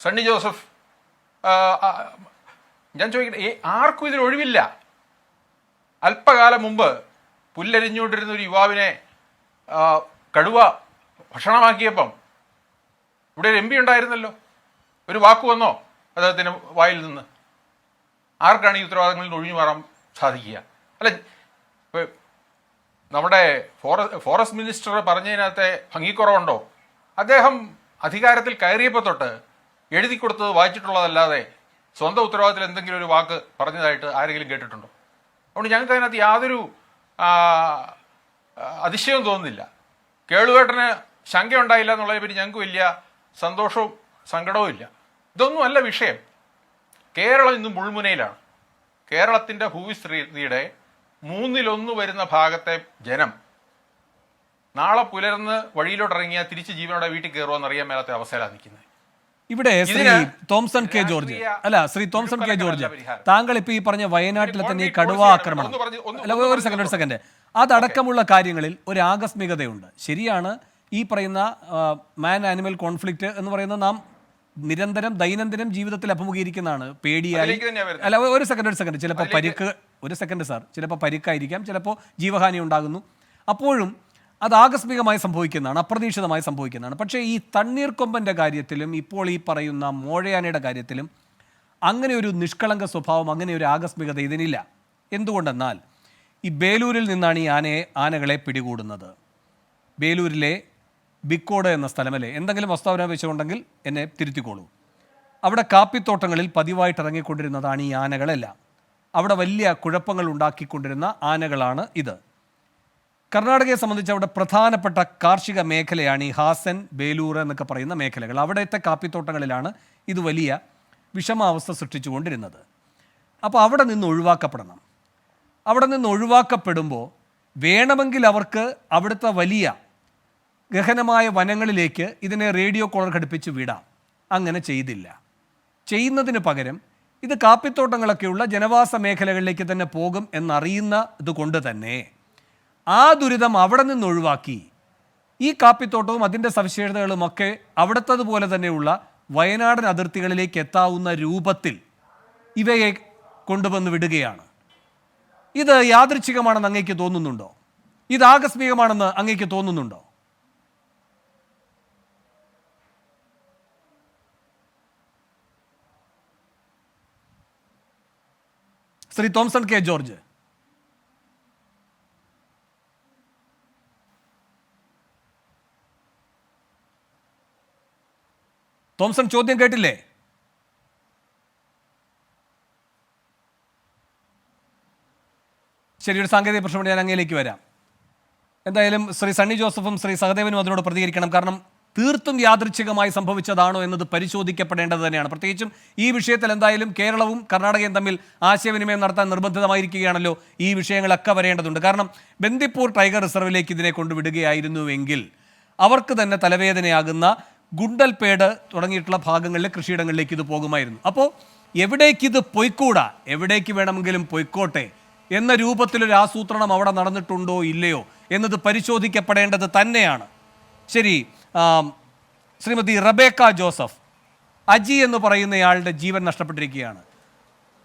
S7: സണ്ണി ജോസഫ്, ഞാൻ ചോദിക്കട്ടെ, ആർക്കും ഇതിൽ ഒഴിവില്ല. അല്പകാലം മുമ്പ് പുല്ലരിഞ്ഞുകൊണ്ടിരുന്ന ഒരു യുവാവിനെ കടുവ ഭക്ഷണമാക്കിയപ്പം ഇവിടെ ഒരു MP ഉണ്ടായിരുന്നല്ലോ. ഒരു വാക്ക് വന്നോ അദ്ദേഹത്തിന് വായിൽ നിന്ന്? ആർക്കാണ് ഈ ഉത്തരവാദിത്തങ്ങളിൽ നിന്ന് ഒഴിഞ്ഞു മാറാൻ സാധിക്കുക? അല്ല, നമ്മുടെ ഫോറസ്റ്റ് മിനിസ്റ്റർ പറഞ്ഞതിനകത്തെ ഭംഗിക്കുറവുണ്ടോ? അദ്ദേഹം അധികാരത്തിൽ കയറിയപ്പോൾ തൊട്ട് എഴുതി കൊടുത്തത് വായിച്ചിട്ടുള്ളതല്ലാതെ സ്വന്തം ഉത്തരവാദിത്തത്തിൽ എന്തെങ്കിലും ഒരു വാക്ക് പറഞ്ഞതായിട്ട് ആരെങ്കിലും കേട്ടിട്ടുണ്ടോ? അതുകൊണ്ട് ഞങ്ങൾക്ക് അതിനകത്ത് യാതൊരു അതിശയവും തോന്നുന്നില്ല. കേളുവേട്ടന് ശങ്കയുണ്ടായില്ല എന്നുള്ളതിനെ പറ്റി ഞങ്ങൾക്ക് വലിയ സന്തോഷവും സങ്കടവും ഇല്ല. ഇതൊന്നും അല്ല വിഷയം. കേരളം ഇന്ന് മുൾമുനയിലാണ്. കേരളത്തിൻ്റെ ഭൂവിസ്തൃതിയുടെ 1/3 വരുന്ന ഭാഗത്തെ ജനം നാളെ പുലർന്ന് വഴിയിലോട്ടിറങ്ങിയാൽ തിരിച്ച് ജീവനോടെ വീട്ടിൽ കയറുമെന്ന് അറിയാൻ മേലാത്ത അവസ്ഥയിലാണ് നിൽക്കുന്നത്.
S4: ഇവിടെ ശ്രീ തോംസൺ കെ ജോർജ്, ശ്രീ തോംസൺ കെ ജോർജ്, താങ്കൾ ഇപ്പൊ ഈ പറഞ്ഞ വയനാട്ടിലെ തന്നെ ഈ കടുവ ആക്രമണം, ഒരു സെക്കൻഡ്, അതടക്കമുള്ള കാര്യങ്ങളിൽ ഒരു ആകസ്മികതയുണ്ട്. ശരിയാണ്, ഈ പറയുന്ന മാൻ ആനിമൽ കോൺഫ്ലിക്റ്റ് എന്ന് പറയുന്നത് നാം നിരന്തരം ദൈനംദിനം ജീവിതത്തിൽ അഭിമുഖീകരിക്കുന്നതാണ്. പേടിയായി, ഒരു സെക്കൻഡ്, ചിലപ്പോൾ പരിക്ക്, ചിലപ്പോൾ പരിക്കായിരിക്കാം, ചിലപ്പോൾ ജീവഹാനി ഉണ്ടാകുന്നു. അപ്പോഴും അത് ആകസ്മികമായി സംഭവിക്കുന്നതാണ്, അപ്രതീക്ഷിതമായി സംഭവിക്കുന്നതാണ്. പക്ഷേ ഈ തണ്ണീർക്കൊമ്പൻ്റെ കാര്യത്തിലും ഇപ്പോൾ ഈ പറയുന്ന മോഴയാനയുടെ കാര്യത്തിലും അങ്ങനെ ഒരു നിഷ്കളങ്ക സ്വഭാവം, അങ്ങനെ ഒരു ആകസ്മികത ഇതിനില്ല. എന്തുകൊണ്ടെന്നാൽ ഈ ബേലൂരിൽ നിന്നാണ് ഈ ആനകളെ പിടികൂടുന്നത്. ബേലൂരിലെ ബിക്കോട് എന്ന സ്ഥലമല്ലേ, എന്തെങ്കിലും വസ്തുവിനെ വെച്ചുകൊണ്ടെങ്കിൽ എന്നെ തിരുത്തിക്കോളൂ. അവിടെ കാപ്പിത്തോട്ടങ്ങളിൽ പതിവായിട്ട് ഇറങ്ങിക്കൊണ്ടിരുന്നതാണ് ഈ ആനകളെല്ലാം. അവിടെ വലിയ കുഴപ്പങ്ങൾ ഉണ്ടാക്കിക്കൊണ്ടിരുന്ന ആനകളാണ് ഇത്. കർണാടകയെ സംബന്ധിച്ച് അവിടെ പ്രധാനപ്പെട്ട കാർഷിക മേഖലയാണ് ഈ ഹാസൻ, ബേലൂർ എന്നൊക്കെ പറയുന്ന മേഖലകൾ. അവിടുത്തെ കാപ്പിത്തോട്ടങ്ങളിലാണ് ഇത് വലിയ വിഷമാവസ്ഥ സൃഷ്ടിച്ചുകൊണ്ടിരുന്നത്. അപ്പോൾ അവിടെ നിന്ന് ഒഴിവാക്കപ്പെടണം. അവിടെ നിന്ന് ഒഴിവാക്കപ്പെടുമ്പോൾ വേണമെങ്കിൽ അവർക്ക് അവിടുത്തെ വലിയ ഗഹനമായ വനങ്ങളിലേക്ക് ഇതിനെ റേഡിയോ കോളർ ഘടിപ്പിച്ച് വിടാം. അങ്ങനെ ചെയ്തില്ല. ചെയ്യുന്നതിന് പകരം ഇത് കാപ്പിത്തോട്ടങ്ങളൊക്കെയുള്ള ജനവാസ മേഖലകളിലേക്ക് തന്നെ പോകും എന്നറിയുന്നത് കൊണ്ട് തന്നെ ആ ദുരിതം അവിടെ നിന്ന് ഒഴിവാക്കി ഈ കാപ്പിത്തോട്ടവും അതിൻ്റെ സവിശേഷതകളുമൊക്കെ അവിടുത്തതുപോലെ തന്നെയുള്ള വയനാടൻ അതിർത്തികളിലേക്ക് എത്താവുന്ന രൂപത്തിൽ ഇവയെ കൊണ്ടുവന്ന് വിടുകയാണ്. ഇത് യാദൃച്ഛികമാണെന്ന് അങ്ങേക്ക് തോന്നുന്നുണ്ടോ? ഇത് ആകസ്മികമാണെന്ന് അങ്ങേക്ക് തോന്നുന്നുണ്ടോ? ശ്രീ തോംസൺ കെ ജോർജ്, തോംസൺ ചോദ്യം കേട്ടില്ലേ? ശരി, ഒരു സാങ്കേതിക പ്രശ്നം, ഞാൻ അങ്ങയിലേക്ക് വരാം. എന്തായാലും ശ്രീ സണ്ണി ജോസഫും ശ്രീ സഹദേവനും അതിനോട് പ്രതികരിക്കണം. കാരണം തീർത്തും യാദൃച്ഛികമായി സംഭവിച്ചതാണോ എന്നത് പരിശോധിക്കപ്പെടേണ്ടത് തന്നെയാണ്. പ്രത്യേകിച്ചും ഈ വിഷയത്തിൽ എന്തായാലും കേരളവും കർണാടകയും തമ്മിൽ ആശയവിനിമയം നടത്താൻ നിർബന്ധിതമായിരിക്കുകയാണല്ലോ. ഈ വിഷയങ്ങളൊക്കെ വരേണ്ടതുണ്ട്. കാരണം ബന്ദിപ്പൂർ ടൈഗർ റിസർവിലേക്ക് ഇതിനെ കൊണ്ടുവിടുകയായിരുന്നുവെങ്കിൽ അവർക്ക് തന്നെ തലവേദനയാകുന്ന ഗുണ്ടൽപേട് തുടങ്ങിയിട്ടുള്ള ഭാഗങ്ങളിലെ കൃഷിയിടങ്ങളിലേക്ക് ഇത് പോകുമായിരുന്നു. അപ്പോൾ എവിടേക്കിത് പൊയ്ക്കൂടാ, എവിടേക്ക് വേണമെങ്കിലും പൊയ്ക്കോട്ടെ എന്ന രൂപത്തിലൊരു ആസൂത്രണം അവിടെ നടന്നിട്ടുണ്ടോ ഇല്ലയോ എന്നത് പരിശോധിക്കപ്പെടേണ്ടത് തന്നെയാണ്. ശരി, ശ്രീമതി റബേക്ക ജോസഫ്, അജി എന്ന് പറയുന്നയാളുടെ ജീവൻ നഷ്ടപ്പെട്ടിരിക്കുകയാണ്.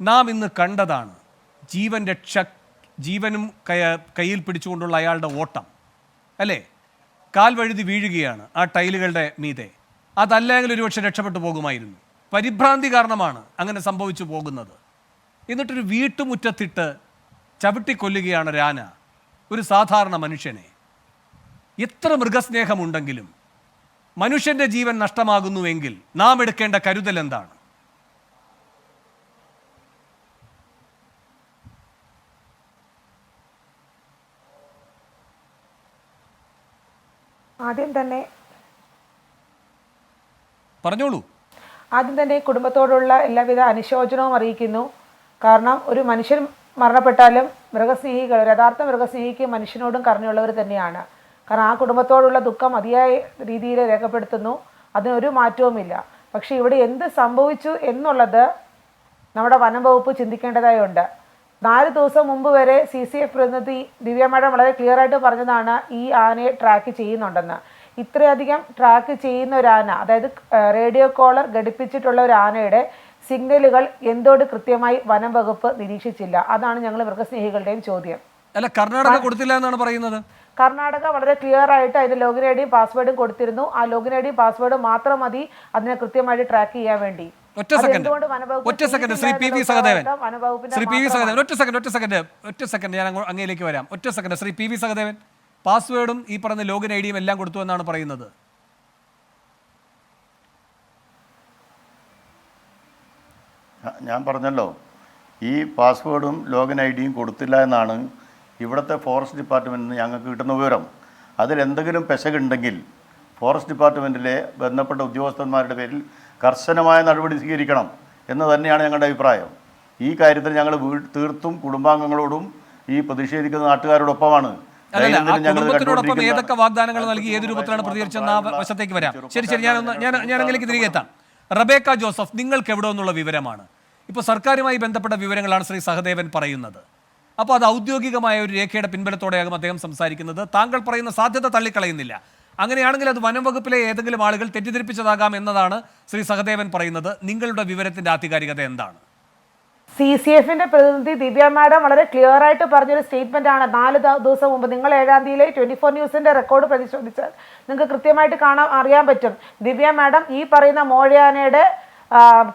S4: നാം ഇന്ന് കണ്ടതാണ് ജീവനും കയ്യിൽ പിടിച്ചുകൊണ്ടുള്ള അയാളുടെ ഓട്ടം, അല്ലേ? കാൽ വഴുതി വീഴുകയാണ് ആ ടൈലുകളുടെ മീതെ. അതല്ലെങ്കിൽ ഒരുപക്ഷെ രക്ഷപ്പെട്ടു പോകുമായിരുന്നു. പരിഭ്രാന്തി കാരണമാണ് അങ്ങനെ സംഭവിച്ചു പോകുന്നത്. എന്നിട്ടൊരു വീട്ടുമുറ്റത്തിട്ട് ചവിട്ടിക്കൊല്ലുകയാണ് ഒരാന ഒരു സാധാരണ മനുഷ്യനെ. എത്ര മൃഗസ്നേഹമുണ്ടെങ്കിലും മനുഷ്യൻ്റെ ജീവൻ നഷ്ടമാകുന്നുവെങ്കിൽ നാം എടുക്കേണ്ട കരുതൽ എന്താണ്? പറഞ്ഞോളൂ.
S8: ആദ്യം തന്നെ കുടുംബത്തോടുള്ള എല്ലാവിധ അനുശോചനവും അറിയിക്കുന്നു. കാരണം ഒരു മനുഷ്യൻ മരണപ്പെട്ടാലും മൃഗസ്നേഹികൾ, യഥാർത്ഥ മൃഗസ്നേഹിക്ക് മനുഷ്യനോടും കരുണയുള്ളവർ തന്നെയാണ്. കാരണം ആ കുടുംബത്തോടുള്ള ദുഃഖം അതിയായ രീതിയിൽ രേഖപ്പെടുത്തുന്നു. അതിനൊരു മാറ്റവുമില്ല. പക്ഷേ ഇവിടെ എന്ത് സംഭവിച്ചു എന്നുള്ളത് നമ്മുടെ വനം വകുപ്പ് ചിന്തിക്കേണ്ടതായുണ്ട്. 4 ദിവസം മുമ്പ് വരെ CCF പ്രതിനിധി ദിവ്യ മാഡം വളരെ ക്ലിയർ ആയിട്ട് പറഞ്ഞതാണ് ഈ ആനയെ ട്രാക്ക് ചെയ്യുന്നുണ്ടെന്ന്. ഇത്രയധികം ട്രാക്ക് ചെയ്യുന്ന ഒരു ആന, അതായത് റേഡിയോ കോളർ ഘടിപ്പിച്ചിട്ടുള്ള ഒരു ആനയുടെ സിഗ്നലുകൾ എന്തുകൊണ്ട് കൃത്യമായി വനം വകുപ്പ് നിരീക്ഷിച്ചില്ല? അതാണ് ഞങ്ങൾ മൃഗസ്നേഹികളുടെയും ചോദ്യം.
S4: അല്ല, കർണാടക കൊടുത്തില്ല എന്നാണ് പറയുന്നത്.
S8: കർണാടക വളരെ ക്ലിയർ ആയിട്ട് അതിന്റെ ലോഗിൻ ഐഡിയും പാസ്വേഡും കൊടുത്തിരുന്നു. ആ ലോഗിൻ ഐഡിയും പാസ്വേഡും മാത്രം മതി അതിനെ കൃത്യമായിട്ട് ട്രാക്ക് ചെയ്യാൻ വേണ്ടി.
S4: ഒറ്റ second Shri P V Sahadevan, ഞാൻ അങ്ങയിലേക്ക് വരാം. ഒറ്റ second Shri P V Sahadevan, പാസ്വേഡും ഈ പറഞ്ഞ ലോഗിൻ ഐഡിയും എല്ലാം കൊടുത്തു എന്നാണ് പറയുന്നത്.
S6: ഞാൻ പറഞ്ഞല്ലോ, ഈ പാസ്വേഡും ലോഗിൻ ഐഡിയും കൊടുത്തില്ല എന്നാണ് ഇവിടുത്തെ ഫോറസ്റ്റ് ഡിപ്പാർട്ട്മെൻറ്റിൽ നിന്ന് ഞങ്ങൾക്ക് കിട്ടുന്ന വിവരം. അതിലെന്തെങ്കിലും പെശകുണ്ടെങ്കിൽ ഫോറസ്റ്റ് ഡിപ്പാർട്ട്മെൻറ്റിലെ ബന്ധപ്പെട്ട ഉദ്യോഗസ്ഥന്മാരുടെ പേരിൽ കർശനമായ നടപടി സ്വീകരിക്കണം എന്ന് തന്നെയാണ് ഞങ്ങളുടെ അഭിപ്രായം. ഈ കാര്യത്തിൽ ഞങ്ങൾ തീർത്തും കുടുംബാംഗങ്ങളോടും ഈ പ്രതിഷേധിക്കുന്ന നാട്ടുകാരോടൊപ്പമാണ്.
S4: കുടുംബത്തിനോടൊപ്പം ഏതൊക്കെ വാഗ്ദാനങ്ങൾ നൽകി ഏത് രൂപത്തിലാണ് പ്രതികരിച്ചെന്ന വശത്തേക്ക് വരാം. ശരി, ഞാൻ അതിലേക്ക് തിരികെ എത്താം. റബേക്ക ജോസഫ്, നിങ്ങൾക്ക് എവിടെ നിന്നുള്ള വിവരമാണ്? ഇപ്പോൾ സർക്കാരുമായി ബന്ധപ്പെട്ട വിവരങ്ങളാണ് ശ്രീ സഹദേവൻ പറയുന്നത്. അപ്പോൾ അത് ഔദ്യോഗികമായ ഒരു രേഖയുടെ പിൻബലത്തോടെയാകും അദ്ദേഹം സംസാരിക്കുന്നത്. താങ്കൾ പറയുന്ന സാധ്യത തള്ളിക്കളയുന്നില്ല. അങ്ങനെയാണെങ്കിൽ അത് വനം വകുപ്പിലെ ഏതെങ്കിലും ആളുകൾ തെറ്റിദ്ധരിപ്പിച്ചതാകാം എന്നതാണ് ശ്രീ സഹദേവൻ പറയുന്നത്. നിങ്ങളുടെ വിവരത്തിന്റെ ആധികാരികത എന്താണ്?
S8: CCFന്റെ പ്രതിനിധി ദിവ്യ മാഡം വളരെ ക്ലിയർ ആയിട്ട് പറഞ്ഞൊരു സ്റ്റേറ്റ്മെന്റ് ആണ്. 4 ദിവസം മുമ്പ് നിങ്ങൾ 7-ാം തീയതിയിലെ 24 ന്യൂസിന്റെ റെക്കോർഡ് പരിശോധിച്ചാൽ നിങ്ങൾക്ക് കൃത്യമായിട്ട് അറിയാൻ പറ്റും. ദിവ്യ മാഡം ഈ പറയുന്ന മോഴയാനയുടെ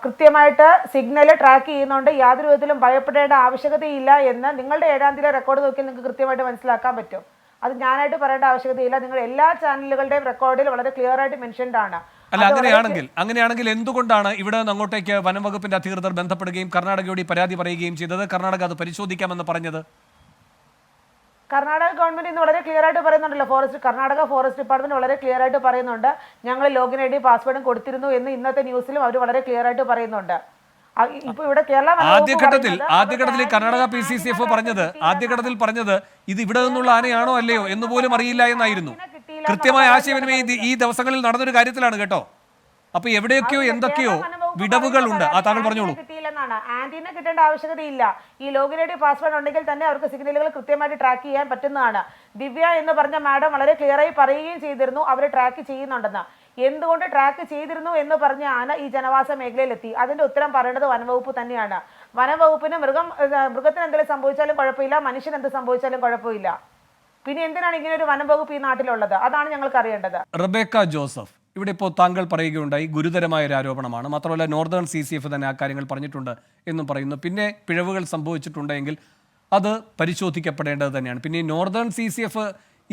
S8: കൃത്യമായിട്ട് സിഗ്നൽ ട്രാക്ക് ചെയ്യുന്നുണ്ട്, യാതൊരു വിധത്തിലും ഭയപ്പെടേണ്ട ആവശ്യകതയില്ല എന്ന് നിങ്ങളുടെ 7-ാം തീയതിയിലെ റെക്കോർഡ് നോക്കിയാൽ നിങ്ങൾക്ക് കൃത്യമായിട്ട് മനസ്സിലാക്കാൻ പറ്റും. അത് ഞാനായിട്ട് പറയേണ്ട ആവശ്യകതയില്ല. നിങ്ങൾ എല്ലാ ചാനലുകളുടെയും റെക്കോർഡിൽ വളരെ ക്ലിയർ ആയിട്ട് മെൻഷൻഡ് ആണ്.
S4: അല്ല, അങ്ങനെയാണെങ്കിൽ എന്തുകൊണ്ടാണ് ഇവിടെ നിന്ന് അങ്ങോട്ടേക്ക് വനം വകുപ്പിന്റെ അധികൃതർ ബന്ധപ്പെടുകയും കർണാടകയോട് പരാതി പറയുകയും ചെയ്തത്? കർണാടക അത് പരിശോധിക്കാമെന്ന് പറഞ്ഞത്?
S8: കർണാടക ഗവൺമെന്റ് ഇന്ന് വളരെ ക്ലിയർ ആയിട്ട് പറയുന്നുണ്ടല്ലോ, കർണാടക ഫോറസ്റ്റ് ഡിപ്പാർട്ട്മെന്റ് വളരെ ക്ലിയർ ആയിട്ട് പറയുന്നുണ്ട്, ഞങ്ങൾ ലോഗിൻ ഐഡിയും പാസ്വേഡും കൊടുത്തിരുന്നു എന്ന് ഇന്നത്തെ ന്യൂസിലും അവർ വളരെ ക്ലിയർ ആയിട്ട് പറയുന്നുണ്ട്. ഇപ്പൊ ഇവിടെ കേരള
S4: ആദ്യഘട്ടത്തിൽ കർണാടക PCCF ആദ്യഘട്ടത്തിൽ പറഞ്ഞത് ഇത് ഇവിടെ നിന്നുള്ള ആനയാണോ അല്ലയോ എന്ന് പോലും അറിയില്ല എന്നായിരുന്നു. കൃത്യമായ ആശയവിനിമയം ഈ ദിവസങ്ങളിൽ നടന്നൊരു കാര്യത്തിലാണ് കേട്ടോ. അപ്പൊ എവിടെയൊക്കെയോ എന്തൊക്കെയോ വിടവുകൾ ഉണ്ട്. താങ്കൾ പറഞ്ഞോളൂ.
S8: കിട്ടിയില്ലെന്നാണ്. ആന്റിനെ കിട്ടേണ്ട ആവശ്യകതയില്ല. ഈ ലോഗിൻ ഐഡി പാസ്വേഡ് ഉണ്ടെങ്കിൽ തന്നെ അവർക്ക് സിഗ്നലുകൾ കൃത്യമായിട്ട് ട്രാക്ക് ചെയ്യാൻ പറ്റുന്നതാണ്. ദിവ്യ എന്ന് പറഞ്ഞ മാഡം വളരെ ക്ലിയർ ആയി പറയുകയും ചെയ്തിരുന്നു അവർ ട്രാക്ക് ചെയ്യുന്നുണ്ടെന്ന്. എന്തുകൊണ്ട് ട്രാക്ക് ചെയ്തിരുന്നു എന്ന് പറഞ്ഞ ആന ഈ ജനവാസ മേഖലയിലെത്തി? അതിന്റെ ഉത്തരം പറയേണ്ടത് വനംവകുപ്പ് തന്നെയാണ്. വനംവകുപ്പിന് മൃഗത്തിന് എന്തെങ്കിലും സംഭവിച്ചാലും കുഴപ്പമില്ല, മനുഷ്യന് എന്ത് സംഭവിച്ചാലും കുഴപ്പമില്ല. പിന്നെ എന്തിനാണ് ഇങ്ങനെ ഒരു വനംവകുപ്പ് ഈ നാട്ടിലുള്ളത്? അതാണ് ഞങ്ങൾക്ക് അറിയേണ്ടത്.
S4: റബേക്ക ജോസഫ്, ഇവിടെ ഇപ്പോൾ താങ്കൾ പറയുകയുണ്ടായി ഗുരുതരമായ ഒരു ആരോപണമാണ്. മാത്രമല്ല നോർത്തേൺ CCF തന്നെ ആ കാര്യങ്ങൾ പറഞ്ഞിട്ടുണ്ട് എന്നും പറയുന്നു. പിന്നെ പിഴവുകൾ സംഭവിച്ചിട്ടുണ്ടെങ്കിൽ അത് പരിശോധിക്കപ്പെടേണ്ടത് തന്നെയാണ്. പിന്നെ നോർത്തേൺ CCF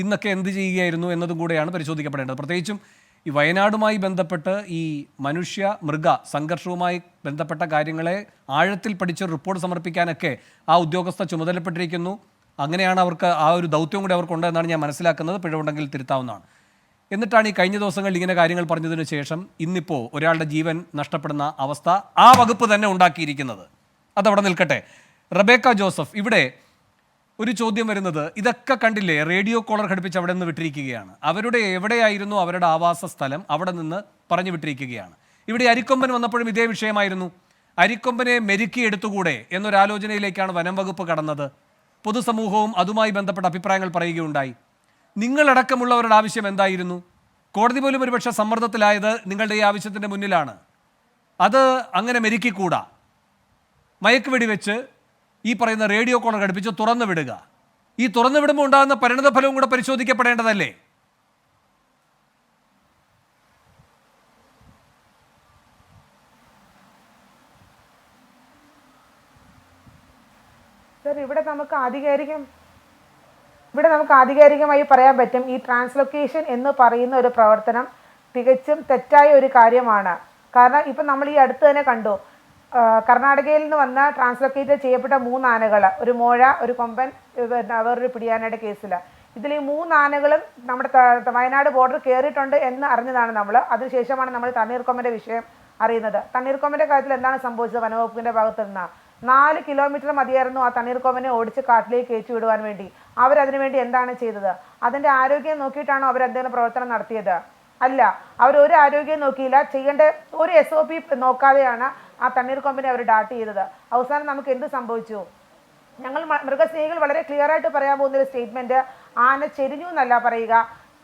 S4: ഇന്നൊക്കെ എന്ത് ചെയ്യുകയായിരുന്നു എന്നതും കൂടെയാണ് പരിശോധിക്കപ്പെടേണ്ടത്. പ്രത്യേകിച്ചും ഈ വയനാടുമായി ബന്ധപ്പെട്ട് ഈ മനുഷ്യ മൃഗ സംഘർഷവുമായി ബന്ധപ്പെട്ട കാര്യങ്ങളെ ആഴത്തിൽ പഠിച്ച് റിപ്പോർട്ട് സമർപ്പിക്കാനൊക്കെ ആ ഉദ്യോഗസ്ഥ ചുമതലപ്പെട്ടിരിക്കുന്നു. അങ്ങനെയാണ് അവർക്ക് ആ ഒരു ദൗത്യം കൂടി അവർക്കുണ്ട് എന്നാണ് ഞാൻ മനസ്സിലാക്കുന്നത്. പിഴവുണ്ടെങ്കിൽ തിരുത്താവുന്നതാണ്. എന്നിട്ടാണ് ഈ കഴിഞ്ഞ ദിവസങ്ങളിൽ ഇങ്ങനെ കാര്യങ്ങൾ പറഞ്ഞതിന് ശേഷം ഇന്നിപ്പോൾ ഒരാളുടെ ജീവൻ നഷ്ടപ്പെടുന്ന അവസ്ഥ ആ വകുപ്പ് തന്നെ ഉണ്ടാക്കിയിരിക്കുന്നത്. അതവിടെ നിൽക്കട്ടെ. റബേക്ക ജോസഫ്, ഇവിടെ ഒരു ചോദ്യം വരുന്നത്, ഇതൊക്കെ കണ്ടില്ലേ, റേഡിയോ കോളർ ഘടിപ്പിച്ച് അവിടെ നിന്ന് വിട്ടിരിക്കുകയാണ്. അവരുടെ എവിടെയായിരുന്നു അവരുടെ ആവാസ സ്ഥലം, അവിടെ നിന്ന് പറഞ്ഞു വിട്ടിരിക്കുകയാണ്. ഇവിടെ അരിക്കൊമ്പൻ വന്നപ്പോഴും ഇതേ വിഷയമായിരുന്നു. അരിക്കൊമ്പനെ മെരുക്കിയെടുത്തുകൂടെ എന്നൊരാലോചനയിലേക്കാണ് വനം വകുപ്പ് കടന്നത്. പൊതുസമൂഹവും അതുമായി ബന്ധപ്പെട്ട അഭിപ്രായങ്ങൾ പറയുകയുണ്ടായി. നിങ്ങളടക്കമുള്ളവരുടെ ആവശ്യം എന്തായിരുന്നു? കോടതി പോലും ഒരുപക്ഷെ സമ്മർദ്ദത്തിലായത് നിങ്ങളുടെ ഈ ആവശ്യത്തിൻ്റെ മുന്നിലാണ്. അത് അങ്ങനെ മെരുക്കിക്കൂടാ. മയക്കുവെടി വെച്ച് ഈ പറയുന്ന റേഡിയോ കോളർ ഘടിപ്പിച്ച് തുറന്നു വിടുക. ഈ തുറന്നു വിടുമ്പോൾ ഉണ്ടാകുന്ന പരിണതഫലവും കൂടെ പരിശോധിക്കപ്പെടേണ്ടതല്ലേ?
S8: സർ, ഇവിടെ നമുക്ക് ആധികാരികമായി പറയാൻ പറ്റും, ഈ ട്രാൻസ്ലൊക്കേഷൻ എന്ന് പറയുന്ന ഒരു പ്രവർത്തനം തികച്ചും തെറ്റായ ഒരു കാര്യമാണ്. കാരണം ഇപ്പം നമ്മൾ ഈ അടുത്ത് തന്നെ കണ്ടു, കർണാടകയിൽ നിന്ന് വന്ന ട്രാൻസ്ലൊക്കേറ്റ് ചെയ്യപ്പെട്ട 3 ആനകൾ, ഒരു മോഴ, ഒരു കൊമ്പൻ, വേറൊരു പിടിയാനയുടെ കേസിൽ. ഇതിൽ ഈ 3 ആനകളും നമ്മുടെ വയനാട് ബോർഡർ കയറിയിട്ടുണ്ട് എന്ന് അറിഞ്ഞതാണ് നമ്മൾ. അതിനുശേഷമാണ് നമ്മൾ തണ്ണീർക്കൊമ്പൻ്റെ വിഷയം അറിയുന്നത്. തണ്ണീർക്കൊമ്പൻ്റെ കാര്യത്തിൽ എന്താണ് സംഭവിച്ചത്? വനവകുപ്പിൻ്റെ ഭാഗത്ത് നിന്ന് 4 കിലോമീറ്റർ മതിയായിരുന്നു ആ തണ്ണീർക്കൊമ്പനെ ഓടിച്ച് കാട്ടിലേക്ക് കയറ്റി വിടുവാൻ വേണ്ടി. അവരതിനു വേണ്ടി എന്താണ് ചെയ്തത്? അതിൻ്റെ ആരോഗ്യം നോക്കിയിട്ടാണോ അവരെന്തെങ്കിലും പ്രവർത്തനം നടത്തിയത്? അല്ല, അവരൊരു ആരോഗ്യം നോക്കിയില്ല. ചെയ്യേണ്ട ഒരു SOP നോക്കാതെയാണ് ആ തണ്ണീർക്കൊമ്പനെ അവർ ഡാട്ട് ചെയ്തത്. അവസാനം നമുക്ക് എന്ത് സംഭവിച്ചു? ഞങ്ങൾ മൃഗസ്നേഹികൾ വളരെ ക്ലിയർ ആയിട്ട് പറയാൻ പോകുന്ന ഒരു സ്റ്റേറ്റ്മെന്റ്, ആന ചെരിഞ്ഞു എന്നല്ല പറയുക,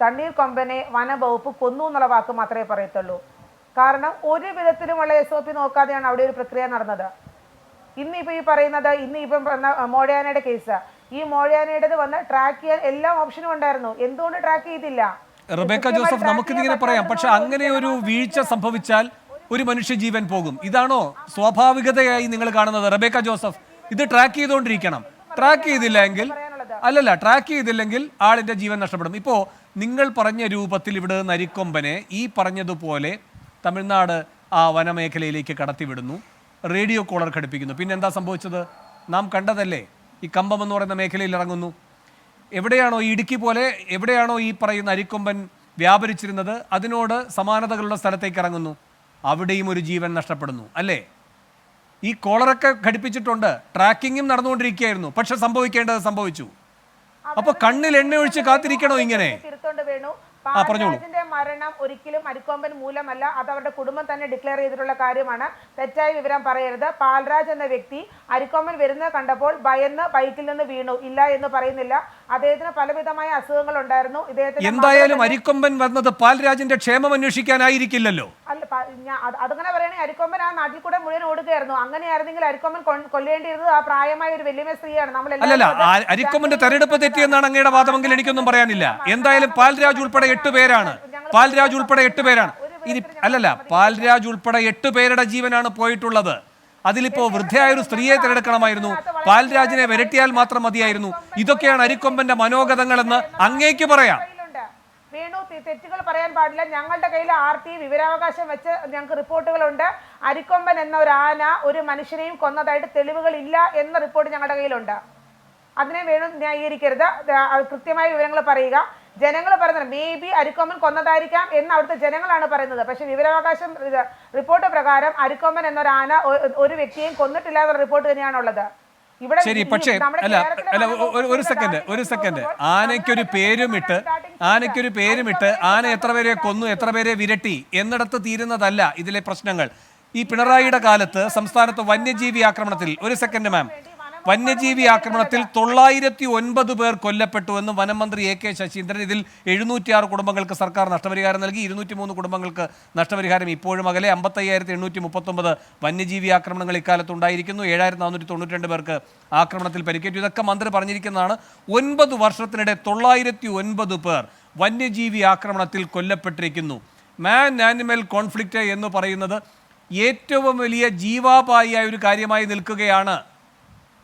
S8: തണ്ണീർക്കൊമ്പനെ വനംവകുപ്പ് കൊന്നു എന്നുള്ള വാക്ക് മാത്രമേ പറയത്തുള്ളൂ. കാരണം ഒരു വിധത്തിലുമുള്ള SOP നോക്കാതെയാണ് അവിടെ ഒരു പ്രക്രിയ നടന്നത്. ഇന്നിപ്പോൾ ഈ പറയുന്നത്, ഇപ്പം മോഴയാനയുടെ കേസ്, ഈ മോഴയാനയുടേത് വന്ന് ട്രാക്ക് ചെയ്യാൻ എല്ലാ ഓപ്ഷനും ഉണ്ടായിരുന്നു. എന്തുകൊണ്ട് ട്രാക്ക് ചെയ്തില്ല?
S4: റബേക്ക ജോസഫ്, നമുക്കിതിങ്ങനെ പറയാം, പക്ഷെ അങ്ങനെ ഒരു വീഴ്ച സംഭവിച്ചാൽ ഒരു മനുഷ്യജീവൻ പോകും. ഇതാണോ സ്വാഭാവികതയായി നിങ്ങൾ കാണുന്നത്? റബേക്ക ജോസഫ്, ഇത് ട്രാക്ക് ചെയ്തുകൊണ്ടിരിക്കണം. ട്രാക്ക് ചെയ്തില്ലെങ്കിൽ ആളിന്റെ ജീവൻ നഷ്ടപ്പെടും. ഇപ്പോൾ നിങ്ങൾ പറഞ്ഞ രൂപത്തിൽ ഇവിടെ നരിക്കൊമ്പനെ ഈ പറഞ്ഞതുപോലെ തമിഴ്നാട് ആ വനമേഖലയിലേക്ക് കടത്തിവിടുന്നു, റേഡിയോ കോളർ ഘടിപ്പിക്കുന്നു. പിന്നെ എന്താ സംഭവിച്ചത്? നാം കണ്ടതല്ലേ. ഈ കമ്പം എന്ന് പറയുന്ന മേഖലയിൽ ഇറങ്ങുന്നു. എവിടെയാണോ ഇടുക്കി പോലെ എവിടെയാണോ ഈ പറയുന്ന അരിക്കൊമ്പൻ വ്യാപരിച്ചിരുന്നത്, അതിനോട് സമാനതകളുള്ള സ്ഥലത്തേക്ക് ഇറങ്ങുന്നു, അവിടെയും ഒരു ജീവൻ നഷ്ടപ്പെടുന്നു അല്ലേ? ഈ കോളറൊക്കെ ഘടിപ്പിച്ചിട്ടുണ്ട്, ട്രാക്കിങ്ങും നടന്നുകൊണ്ടിരിക്കുകയായിരുന്നു, പക്ഷെ സംഭവിക്കേണ്ടത് സംഭവിച്ചു. അപ്പൊ കണ്ണിൽ എണ്ണ ഒഴിച്ച് കാത്തിരിക്കണോ ഇങ്ങനെ?
S8: പാൽരാജിന്റെ മരണം ഒരിക്കലും അരിക്കൊമ്പൻ മൂലമല്ല, അത് അവരുടെ കുടുംബം തന്നെ ഡിക്ലെയർ ചെയ്തിട്ടുള്ള കാര്യമാണ്. തെറ്റായ വിവരം പറയരുത്. പാൽരാജ് എന്ന വ്യക്തി അരിക്കൊമ്പൻ വരുന്നത് കണ്ടപ്പോൾ ഭയന്ന് ബൈക്കിൽ നിന്ന് വീണു, ഇല്ല എന്ന് പറയുന്നില്ല. അദ്ദേഹത്തിന് പലവിധമായ അസുഖങ്ങൾ ഉണ്ടായിരുന്നു.
S4: എന്തായാലും അരിക്കൊമ്പൻ വന്നത് പാൽരാജിന്റെ ക്ഷേമം അന്വേഷിക്കാനായിരിക്കില്ലല്ലോ.
S8: അല്ല, അതങ്ങനെ പറയണെങ്കിൽ അരിക്കൊമ്പൻ ആ നാട്ടിൽ കൂടെ മുഴുവൻ ഓടുകയായിരുന്നു. അങ്ങനെയായിരുന്നെങ്കിൽ അരിക്കൊമ്പൻ കൊല്ലേണ്ടിയിരുന്നത് ആ പ്രായമായ ഒരു വലിയ സ്ത്രീയാണ്.
S4: അല്ലല്ല, അരിക്കൊമ്പന്റെ തെരഞ്ഞെടുപ്പ് തെറ്റിയെന്നാണ് അങ്ങയുടെ വാദമെങ്കിൽ എനിക്കൊന്നും പറയാനില്ല. എന്തായാലും പാൽരാജ് ഉൾപ്പെടെ 8 പേരാണ്. പാൽരാജ് ഉൾപ്പെടെ 8 പേരാണ്. ഇനി അല്ലല്ല, പാൽരാജ് ഉൾപ്പെടെ 8 പേരുടെ ജീവനാണ് പോയിട്ടുള്ളത്. അതിലിപ്പോ വൃദ്ധയായ ഒരു സ്ത്രീയെ തിരഞ്ഞെടുക്കണമായിരുന്നു, പാൽരാജിനെ വിരട്ടിയാൽ മാത്രം മതിയായിരുന്നു. ഇതൊക്കെയാണ് അരിക്കൊമ്പന്റെ മനോഗതങ്ങളെന്ന് അങ്ങേക്ക് പറയാം.
S8: വേണു, തെറ്റുകൾ പറയാൻ പാടില്ല. ഞങ്ങളുടെ കയ്യിൽ RT വിവരാവകാശം വെച്ച് ഞങ്ങൾക്ക് റിപ്പോർട്ടുകളുണ്ട്. അരിക്കൊമ്പൻ എന്ന ഒരു ആന ഒരു മനുഷ്യനെയും കൊന്നതായിട്ട് തെളിവുകൾ ഇല്ല എന്ന റിപ്പോർട്ട് ഞങ്ങളുടെ കയ്യിലുണ്ട്. അതിനെ വേണു ന്യായീകരിക്കരുത്. കൃത്യമായ വിവരങ്ങൾ പറയുക. ജനങ്ങൾ പറയുന്നത് മേ ബി അരിക്കൊമ്പൻ കൊന്നതായിരിക്കാം എന്ന് അവിടുത്തെ ജനങ്ങളാണ് പറയുന്നത്. പക്ഷെ വിവരാവകാശം റിപ്പോർട്ട് പ്രകാരം അരിക്കൊമ്പൻ എന്നൊരു ആന ഒരു വ്യക്തിയെയും കൊന്നിട്ടില്ല എന്ന റിപ്പോർട്ട് തന്നെയാണുള്ളത്.
S4: ശരി, പക്ഷേ അല്ല ഒരു സെക്കൻഡ് ആനയ്ക്കൊരു പേരുമിട്ട് ആന എത്ര പേരെ കൊന്നു, എത്ര പേരെ വിരട്ടി എന്നിടത്ത് തീരുന്നതല്ല ഇതിലെ പ്രശ്നങ്ങൾ. ഈ പിണറായിയുടെ കാലത്ത് സംസ്ഥാനത്ത് വന്യജീവി ആക്രമണത്തിൽ, ഒരു സെക്കൻഡ് മാം, വന്യജീവി ആക്രമണത്തിൽ 909 പേർ കൊല്ലപ്പെട്ടു എന്ന് വനം മന്ത്രി AK ശശീന്ദ്രൻ. ഇതിൽ 706 കുടുംബങ്ങൾക്ക് സർക്കാർ നഷ്ടപരിഹാരം നൽകി. 203 കുടുംബങ്ങൾക്ക് നഷ്ടപരിഹാരം ഇപ്പോഴും അകലെ. 55,839 വന്യജീവി ആക്രമണങ്ങൾ ഇക്കാലത്ത് ഉണ്ടായിരിക്കുന്നു. 7,492 പേർക്ക് ആക്രമണത്തിൽ പരിക്കേറ്റു. ഇതൊക്കെ മന്ത്രി പറഞ്ഞിരിക്കുന്നതാണ്. 9 വർഷത്തിനിടെ 909 പേർ വന്യജീവി ആക്രമണത്തിൽ കൊല്ലപ്പെട്ടിരിക്കുന്നു. മാൻ ആനിമൽ കോൺഫ്ലിക്റ്റ് എന്ന് പറയുന്നത് ഏറ്റവും വലിയ ജീവാപായിയായ ഒരു കാര്യമായി നിൽക്കുകയാണ്.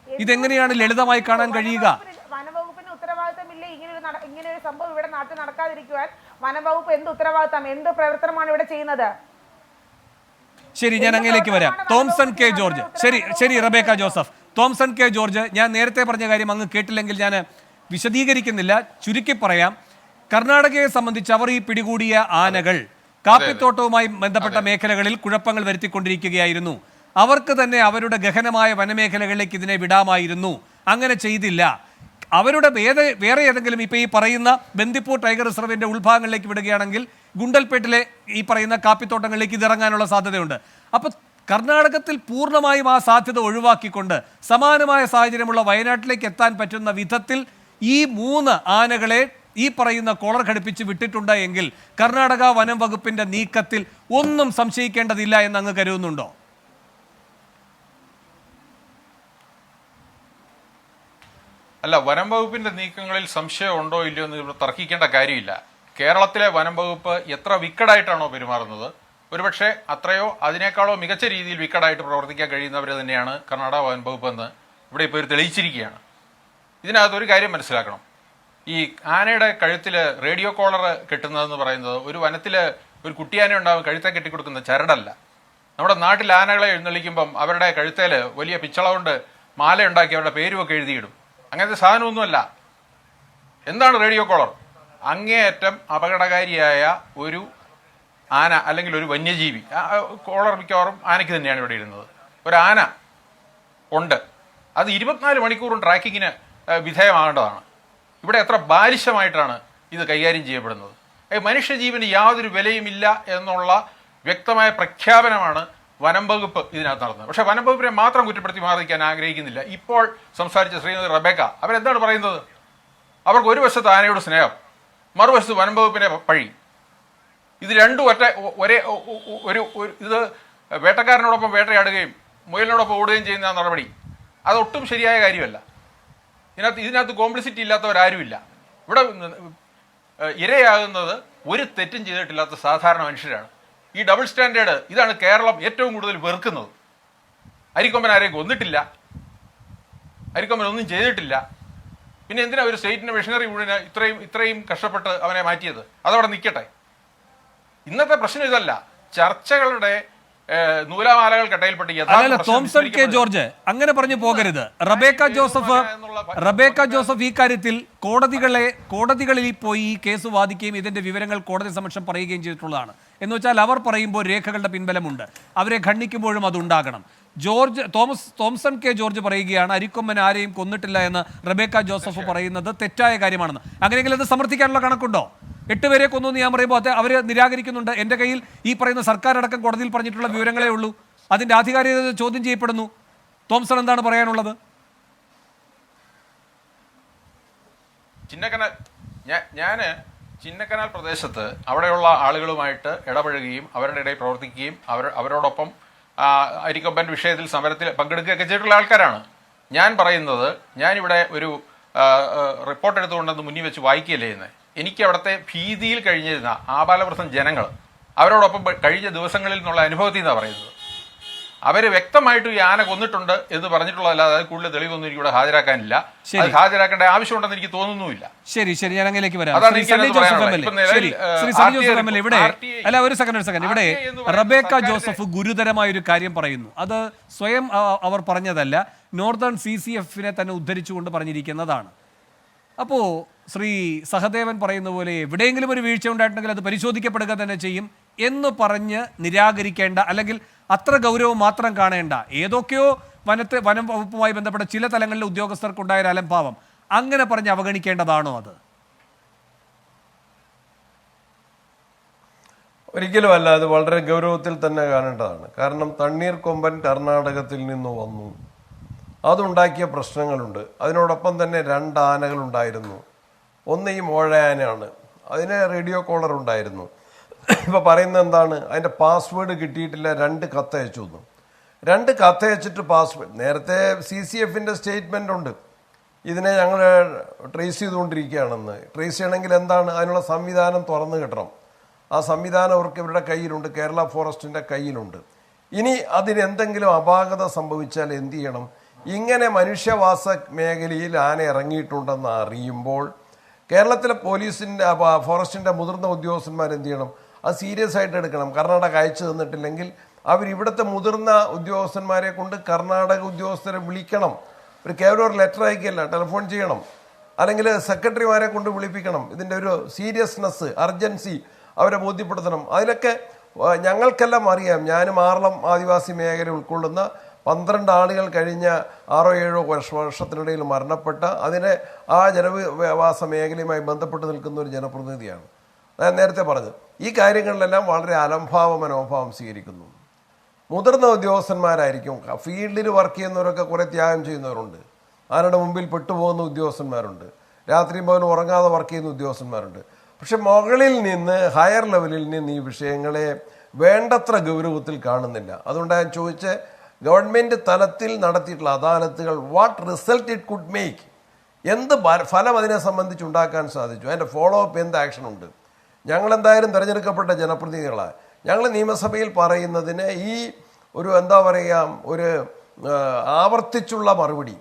S4: ഇതെങ്ങനെയാണ് ലളിതമായി കാണാൻ കഴിയുക?
S8: വനംവകുപ്പിന് ഉത്തരവാദിത്തമില്ല ഇങ്ങനെ ഒരു സംഭവം ഇവിടെ നാട്ടിൽ നടക്കാതിരിക്കുവാൻ? വനംവകുപ്പ് എന്ത് ഉത്തരവാദിത്തം, എന്ത് പ്രവർത്തനമാണ് ഇവിടെ ചെയ്യുന്നത്?
S4: ശരി, ഞാൻ അങ്ങയിലേക്ക് വരാം. തോംസൺ കെ ജോർജ്. ശരി റബേക്ക ജോസഫ്. തോംസൺ കെ ജോർജ്, ഞാൻ നേരത്തെ പറഞ്ഞ കാര്യം അങ്ങ് കേട്ടില്ലെങ്കിൽ ഞാൻ വിശദീകരിക്കുന്നില്ല, ചുരുക്കി പറയാം. കർണാടകയെ സംബന്ധിച്ച് അവർ ഈ പിടികൂടിയ ആനകൾ കാപ്പിത്തോട്ടവുമായി ബന്ധപ്പെട്ട മേഖലകളിൽ കുഴപ്പങ്ങൾ വരുത്തിക്കൊണ്ടിരിക്കുകയായിരുന്നു. അവർക്ക് തന്നെ അവരുടെ ഗഹനമായ വനമേഖലകളിലേക്ക് ഇതിനെ വിടാമായിരുന്നു. അങ്ങനെ ചെയ്തില്ല. അവരുടെ വേറെ ഏതെങ്കിലും ഇപ്പോൾ ഈ പറയുന്ന ബന്ദിപ്പൂർ ടൈഗർ റിസർവിൻ്റെ ഉൾഭാഗങ്ങളിലേക്ക് വിടുകയാണെങ്കിൽ ഗുണ്ടൽപേട്ടിലെ ഈ പറയുന്ന കാപ്പിത്തോട്ടങ്ങളിലേക്ക് ഇതിറങ്ങാനുള്ള സാധ്യതയുണ്ട്. അപ്പോൾ കർണാടകത്തിൽ പൂർണ്ണമായും ആ സാധ്യത ഒഴിവാക്കിക്കൊണ്ട് സമാനമായ സാഹചര്യമുള്ള വയനാട്ടിലേക്ക് എത്താൻ പറ്റുന്ന വിധത്തിൽ ഈ 3 ആനകളെ ഈ പറയുന്ന കോളർ ഘടിപ്പിച്ച് വിട്ടിട്ടുണ്ട് എങ്കിൽ കർണാടക വനം വകുപ്പിൻ്റെ നീക്കത്തിൽ ഒന്നും സംശയിക്കേണ്ടതില്ല എന്ന് അങ്ങ് കരുതുന്നുണ്ടോ?
S7: അല്ല, വനം വകുപ്പിന്റെ നീക്കങ്ങളിൽ സംശയം ഉണ്ടോ ഇല്ലയോ എന്ന് തർക്കിക്കേണ്ട കാര്യമില്ല. കേരളത്തിലെ വനം വകുപ്പ് എത്ര വിക്കഡായിട്ടാണോ പെരുമാറുന്നത്, ഒരുപക്ഷെ അത്രയോ അതിനേക്കാളോ മികച്ച രീതിയിൽ വിക്കഡായിട്ട് പ്രവർത്തിക്കാൻ കഴിയുന്നവർ തന്നെയാണ് കർണാടക വനം വകുപ്പ് എന്ന് ഇവിടെ ഇപ്പോൾ തെളിയിച്ചിരിക്കുകയാണ്. ഇതിനകത്തൊരു കാര്യം മനസ്സിലാക്കണം. ഈ ആനയുടെ കഴുത്തിൽ റേഡിയോ കോളർ കെട്ടുന്നതെന്ന് പറയുന്നത് ഒരു വനത്തിൽ ഒരു കുട്ടിയാന ഉണ്ടാവും കഴുത്തെ കെട്ടിക്കൊടുക്കുന്ന ചരടല്ല. നമ്മുടെ നാട്ടിൽ ആനകളെ എഴുന്നള്ളിക്കുമ്പം അവരുടെ കഴുത്തേൽ വലിയ പിച്ചള കൊണ്ട് മാല ഉണ്ടാക്കി അവരുടെ പേരുമൊക്കെ എഴുതിയിടും. അങ്ങനത്തെ സാധനമൊന്നുമല്ല. എന്താണ് റേഡിയോ കോളർ? അങ്ങേയറ്റം അപകടകാരിയായ ഒരു ആന അല്ലെങ്കിൽ ഒരു വന്യജീവി, കോളർ മിക്കവാറും ആനയ്ക്ക് തന്നെയാണ് ഇവിടെ ഇടുന്നത്. ഒരു ആന ഉണ്ട്, അത് 24 മണിക്കൂറും ട്രാക്കിങ്ങിന് വിധേയമാകേണ്ടതാണ്. ഇവിടെ എത്ര ബാലിശമായിട്ടാണ് ഇത് കൈകാര്യം ചെയ്യപ്പെടുന്നത്. മനുഷ്യജീവന് യാതൊരു വിലയുമില്ല എന്നുള്ള വ്യക്തമായ പ്രഖ്യാപനമാണ് വനം വകുപ്പ് ഇതിനകത്ത് നടന്നത്. പക്ഷേ വനം വകുപ്പിനെ മാത്രം കുറ്റപ്പെടുത്തി മാറിക്കാൻ ആഗ്രഹിക്കുന്നില്ല. ഇപ്പോൾ സംസാരിച്ച ശ്രീമതി റബേക്ക അവരെന്താണ് പറയുന്നത്? അവർക്ക് ഒരു വശത്ത് ആനയോട് സ്നേഹം, മറുവശത്ത് വനം വകുപ്പിനെ പഴി. ഇത് രണ്ടും ഒരേ ഇത് വേട്ടക്കാരനോടൊപ്പം വേട്ടയാടുകയും മുയലിനോടൊപ്പം ഓടുകയും ചെയ്യുന്ന നടപടി അതൊട്ടും ശരിയായ കാര്യമല്ല. ഇതിനകത്ത് കോംപ്ലിസിറ്റി ഇല്ലാത്തവരാരുമില്ല. ഇവിടെ ഇരയാകുന്നത് ഒരു തെറ്റും ചെയ്തിട്ടില്ലാത്ത സാധാരണ മനുഷ്യരാണ്. ഈ ഡബിൾ സ്റ്റാൻഡേർഡ് ഇതാണ് കേരളം ഏറ്റവും കൂടുതൽ വെറുക്കുന്നത്. അരിക്കൊമ്പൻ ആരെയും കൊന്നിട്ടില്ല, അരിക്കൊമ്പൻ ഒന്നും ചെയ്തിട്ടില്ല, പിന്നെ എന്തിനാ ഒരു സ്റ്റേറ്റിന്റെ മെഷീനറി മുഴുവൻ ഇത്രയും കഷ്ടപ്പെട്ട് അവനെ മാറ്റിയത്? അതവിടെ നിൽക്കട്ടെ. ഇന്നത്തെ പ്രശ്നം ഇതല്ല. ചർച്ചകളുടെ നൂലാമാലകൾ കട്ടയിൽപ്പെട്ട്
S4: തോംസൺ കെ ജോർജ് അങ്ങനെ പറഞ്ഞു പോകരുത്. റബേക്ക ജോസഫ് ഈ കാര്യത്തിൽ കോടതികളിൽ പോയി ഈ കേസ് വാദിക്കുകയും ഇതിന്റെ വിവരങ്ങൾ കോടതി സമക്ഷം പറയുകയും ചെയ്തിട്ടുള്ളതാണ്. എന്ന് വെച്ചാൽ അവർ പറയുമ്പോൾ രേഖകളുടെ പിൻബലമുണ്ട്, അവരെ ഖണ്ഡിക്കുമ്പോഴും അതുണ്ടാകണം. തോംസൺ കെ ജോർജ് പറയുകയാണ് അരിക്കൊമ്പൻ ആരെയും കൊന്നിട്ടില്ല എന്ന് റബേക്ക ജോസഫ് പറയുന്നത് തെറ്റായ കാര്യമാണെന്ന്. അങ്ങനെയെങ്കിൽ അത് സമർത്ഥിക്കാനുള്ള കണക്കുണ്ടോ? 8 പേരെ കൊന്നു എന്ന് ഞാൻ പറയുമ്പോൾ അവർ നിരാകരിക്കുന്നുണ്ട്. എൻ്റെ കയ്യിൽ ഈ പറയുന്ന സർക്കാർ അടക്കം കോടതിയിൽ പറഞ്ഞിട്ടുള്ള വിവരങ്ങളേ ഉള്ളൂ. അതിൻ്റെ ആധികാരികത ചോദ്യം ചെയ്യപ്പെടുന്നു. തോംസൺ എന്താണ് പറയാനുള്ളത്?
S7: ഞാൻ ചിന്നക്കനാൽ പ്രദേശത്ത് അവിടെയുള്ള ആളുകളുമായിട്ട് ഇടപഴകുകയും അവരുടെ ഇടയിൽ പ്രവർത്തിക്കുകയും അവരോടൊപ്പം അരിക്കൊമ്പൻ വിഷയത്തിൽ സമരത്തിൽ പങ്കെടുക്കുകയൊക്കെ ചെയ്തിട്ടുള്ള ആൾക്കാരാണ്. ഞാൻ പറയുന്നത്, ഞാനിവിടെ ഒരു റിപ്പോർട്ട് എടുത്തുകൊണ്ടെന്ന് മുന്നിൽ വെച്ച് വായിക്കുകയല്ലേ ചെയ്യുന്നത്. എനിക്ക് അവിടുത്തെ ഭീതിയിൽ കഴിഞ്ഞിരുന്ന ആബാലവൃദ്ധം ജനങ്ങൾ അവരോടൊപ്പം കഴിഞ്ഞ ദിവസങ്ങളിൽ നിന്നുള്ള അനുഭവത്തിൽ നിന്നാണ് പറയുന്നത്. അവർ വ്യക്തമായിട്ട് ഈ ആന കൊന്നിട്ടുണ്ട് എന്ന് പറഞ്ഞിട്ടുള്ളതല്ലാതെ അത് കൂടുതൽ തെളിവൊന്നും എനിക്ക് ഇവിടെ ഹാജരാക്കാനില്ല. അത് ഹാജരാക്കേണ്ട ആവശ്യമുണ്ടെന്ന് എനിക്ക് തോന്നുന്നുമില്ല.
S4: ശരി, ഞാൻ അങ്ങനെയൊക്കെ വരാം. ഇവിടെ ഒരു സെക്കൻഡ് ഇവിടെ റബേക്ക ജോസഫ് ഗുരുതരമായ ഒരു കാര്യം പറയുന്നു. അത് സ്വയം അവർ പറഞ്ഞതല്ല, നോർത്തേൺ CCF-നെ തന്നെ ഉദ്ധരിച്ചുകൊണ്ട് പറഞ്ഞിരിക്കുന്നതാണ്. അപ്പോൾ ശ്രീ സഹദേവൻ പറയുന്ന പോലെ എവിടെയെങ്കിലും ഒരു വീഴ്ച ഉണ്ടായിട്ടുണ്ടെങ്കിൽ അത് പരിശോധിക്കപ്പെടുക തന്നെ ചെയ്യും എന്ന് പറഞ്ഞ് നിരാകരിക്കേണ്ട, അല്ലെങ്കിൽ അത്ര ഗൗരവം മാത്രം കാണേണ്ട, ഏതൊക്കെയോ വനം വകുപ്പുമായി ബന്ധപ്പെട്ട ചില തലങ്ങളിലെ ഉദ്യോഗസ്ഥർക്കുണ്ടായ ഒരു അലംഭാവം അങ്ങനെ പറഞ്ഞ് അവഗണിക്കേണ്ടതാണോ? അത്
S5: ഒരിക്കലും അല്ല. അത് വളരെ ഗൗരവത്തിൽ തന്നെ കാണേണ്ടതാണ്. കാരണം തണ്ണീർക്കൊമ്പൻ കർണാടകത്തിൽ നിന്ന് വന്നു, അതുണ്ടാക്കിയ പ്രശ്നങ്ങളുണ്ട്. അതിനോടൊപ്പം തന്നെ 2 ആനകളുണ്ടായിരുന്നു. ഒന്ന് ഈ മോഴയാനയാണ്, അതിന് റേഡിയോ കോളർ ഉണ്ടായിരുന്നു. ഇപ്പോൾ പറയുന്നത് എന്താണ്? അതിൻ്റെ പാസ്വേഡ് കിട്ടിയിട്ടില്ല, 2 കത്തയച്ചു എന്നു. 2 കത്തയച്ചിട്ട് പാസ്വേഡ്, നേരത്തെ CCF-ന്റെ സ്റ്റേറ്റ്മെൻ്റ് ഉണ്ട്, ഇതിനെ ഞങ്ങൾ ട്രേസ് ചെയ്തുകൊണ്ടിരിക്കുകയാണെന്ന്. ട്രേസ് ചെയ്യണമെങ്കിൽ എന്താണ്? അതിനുള്ള സംവിധാനം തുറന്നു കിട്ടണം. ആ സംവിധാനം അവർക്ക് ഇവരുടെ കയ്യിലുണ്ട്, കേരള ഫോറസ്റ്റിൻ്റെ കയ്യിലുണ്ട്. ഇനി അതിനെന്തെങ്കിലും അപാകത സംഭവിച്ചാൽ എന്ത് ചെയ്യണം? ഇങ്ങനെ മനുഷ്യവാസ മേഖലയിൽ ആന ഇറങ്ങിയിട്ടുണ്ടെന്ന് അറിയുമ്പോൾ കേരളത്തിലെ പോലീസിൻ്റെ ഫോറസ്റ്റിൻ്റെ മുതിർന്ന ഉദ്യോഗസ്ഥന്മാർ എന്ത് ചെയ്യണം? അത് സീരിയസ് ആയിട്ട് എടുക്കണം. കർണാടക അയച്ചു തന്നിട്ടില്ലെങ്കിൽ ഇവിടുത്തെ മുതിർന്ന ഉദ്യോഗസ്ഥന്മാരെ കൊണ്ട് കർണാടക ഉദ്യോഗസ്ഥരെ വിളിക്കണം. കേവലം ഒരു ലെറ്റർ അയക്കുകയല്ല, ടെലിഫോൺ ചെയ്യണം, അല്ലെങ്കിൽ സെക്രട്ടറിമാരെ കൊണ്ട് വിളിപ്പിക്കണം. ഇതിൻ്റെ ഒരു സീരിയസ്നെസ്, അർജൻസി അവരെ ബോധ്യപ്പെടുത്തണം. അതിനൊക്കെ ഞങ്ങൾക്കെല്ലാം അറിയാം. ഞാനും ആറളം ആദിവാസി മേഖല ഉൾക്കൊള്ളുന്ന 12 ആളുകൾ കഴിഞ്ഞ 6-7 വർഷത്തിനിടയിൽ മരണപ്പെട്ട ആ ജനവാസ മേഖലയുമായി ബന്ധപ്പെട്ട് നിൽക്കുന്ന ഒരു ജനപ്രതിനിധിയാണ്. ഞാൻ നേരത്തെ പറഞ്ഞത് ഈ കാര്യങ്ങളിലെല്ലാം വളരെ അലംഭാവ മനോഭാവം സ്വീകരിക്കുന്നു. മുതിർന്ന ഉദ്യോഗസ്ഥന്മാരായിരിക്കും. ഫീൽഡിൽ വർക്ക് ചെയ്യുന്നവരൊക്കെ കുറേ ത്യാഗം ചെയ്യുന്നവരുണ്ട്, ആരുടെ മുമ്പിൽ പെട്ടുപോകുന്ന ഉദ്യോഗസ്ഥന്മാരുണ്ട്, രാത്രി പോലും ഉറങ്ങാതെ വർക്ക് ചെയ്യുന്ന ഉദ്യോഗസ്ഥന്മാരുണ്ട്. പക്ഷെ മുകളിൽ നിന്ന്, ഹയർ ലെവലിൽ നിന്ന് ഈ വിഷയങ്ങളെ വേണ്ടത്ര ഗൗരവത്തിൽ കാണുന്നില്ല. അതുകൊണ്ടാണ് ഞാൻ ചോദിച്ച ഗവൺമെൻറ് തലത്തിൽ നടത്തിയിട്ടുള്ള അദാലത്തുകൾ, what result it could make, എന്ത് ഫലം അതിനെ സംബന്ധിച്ച് ഉണ്ടാക്കാൻ സാധിച്ചു, അതിൻ്റെ ഫോളോ അപ്പ് എന്ത് ആക്ഷൻ ഉണ്ട്. ഞങ്ങളെന്തായാലും തിരഞ്ഞെടുക്കപ്പെട്ട ജനപ്രതിനിധികളാണ്. ഞങ്ങൾ നിയമസഭയിൽ പറയുന്നതിന് ഈ ഒരു ഒരു ആവർത്തിച്ചുള്ള മറുപടി,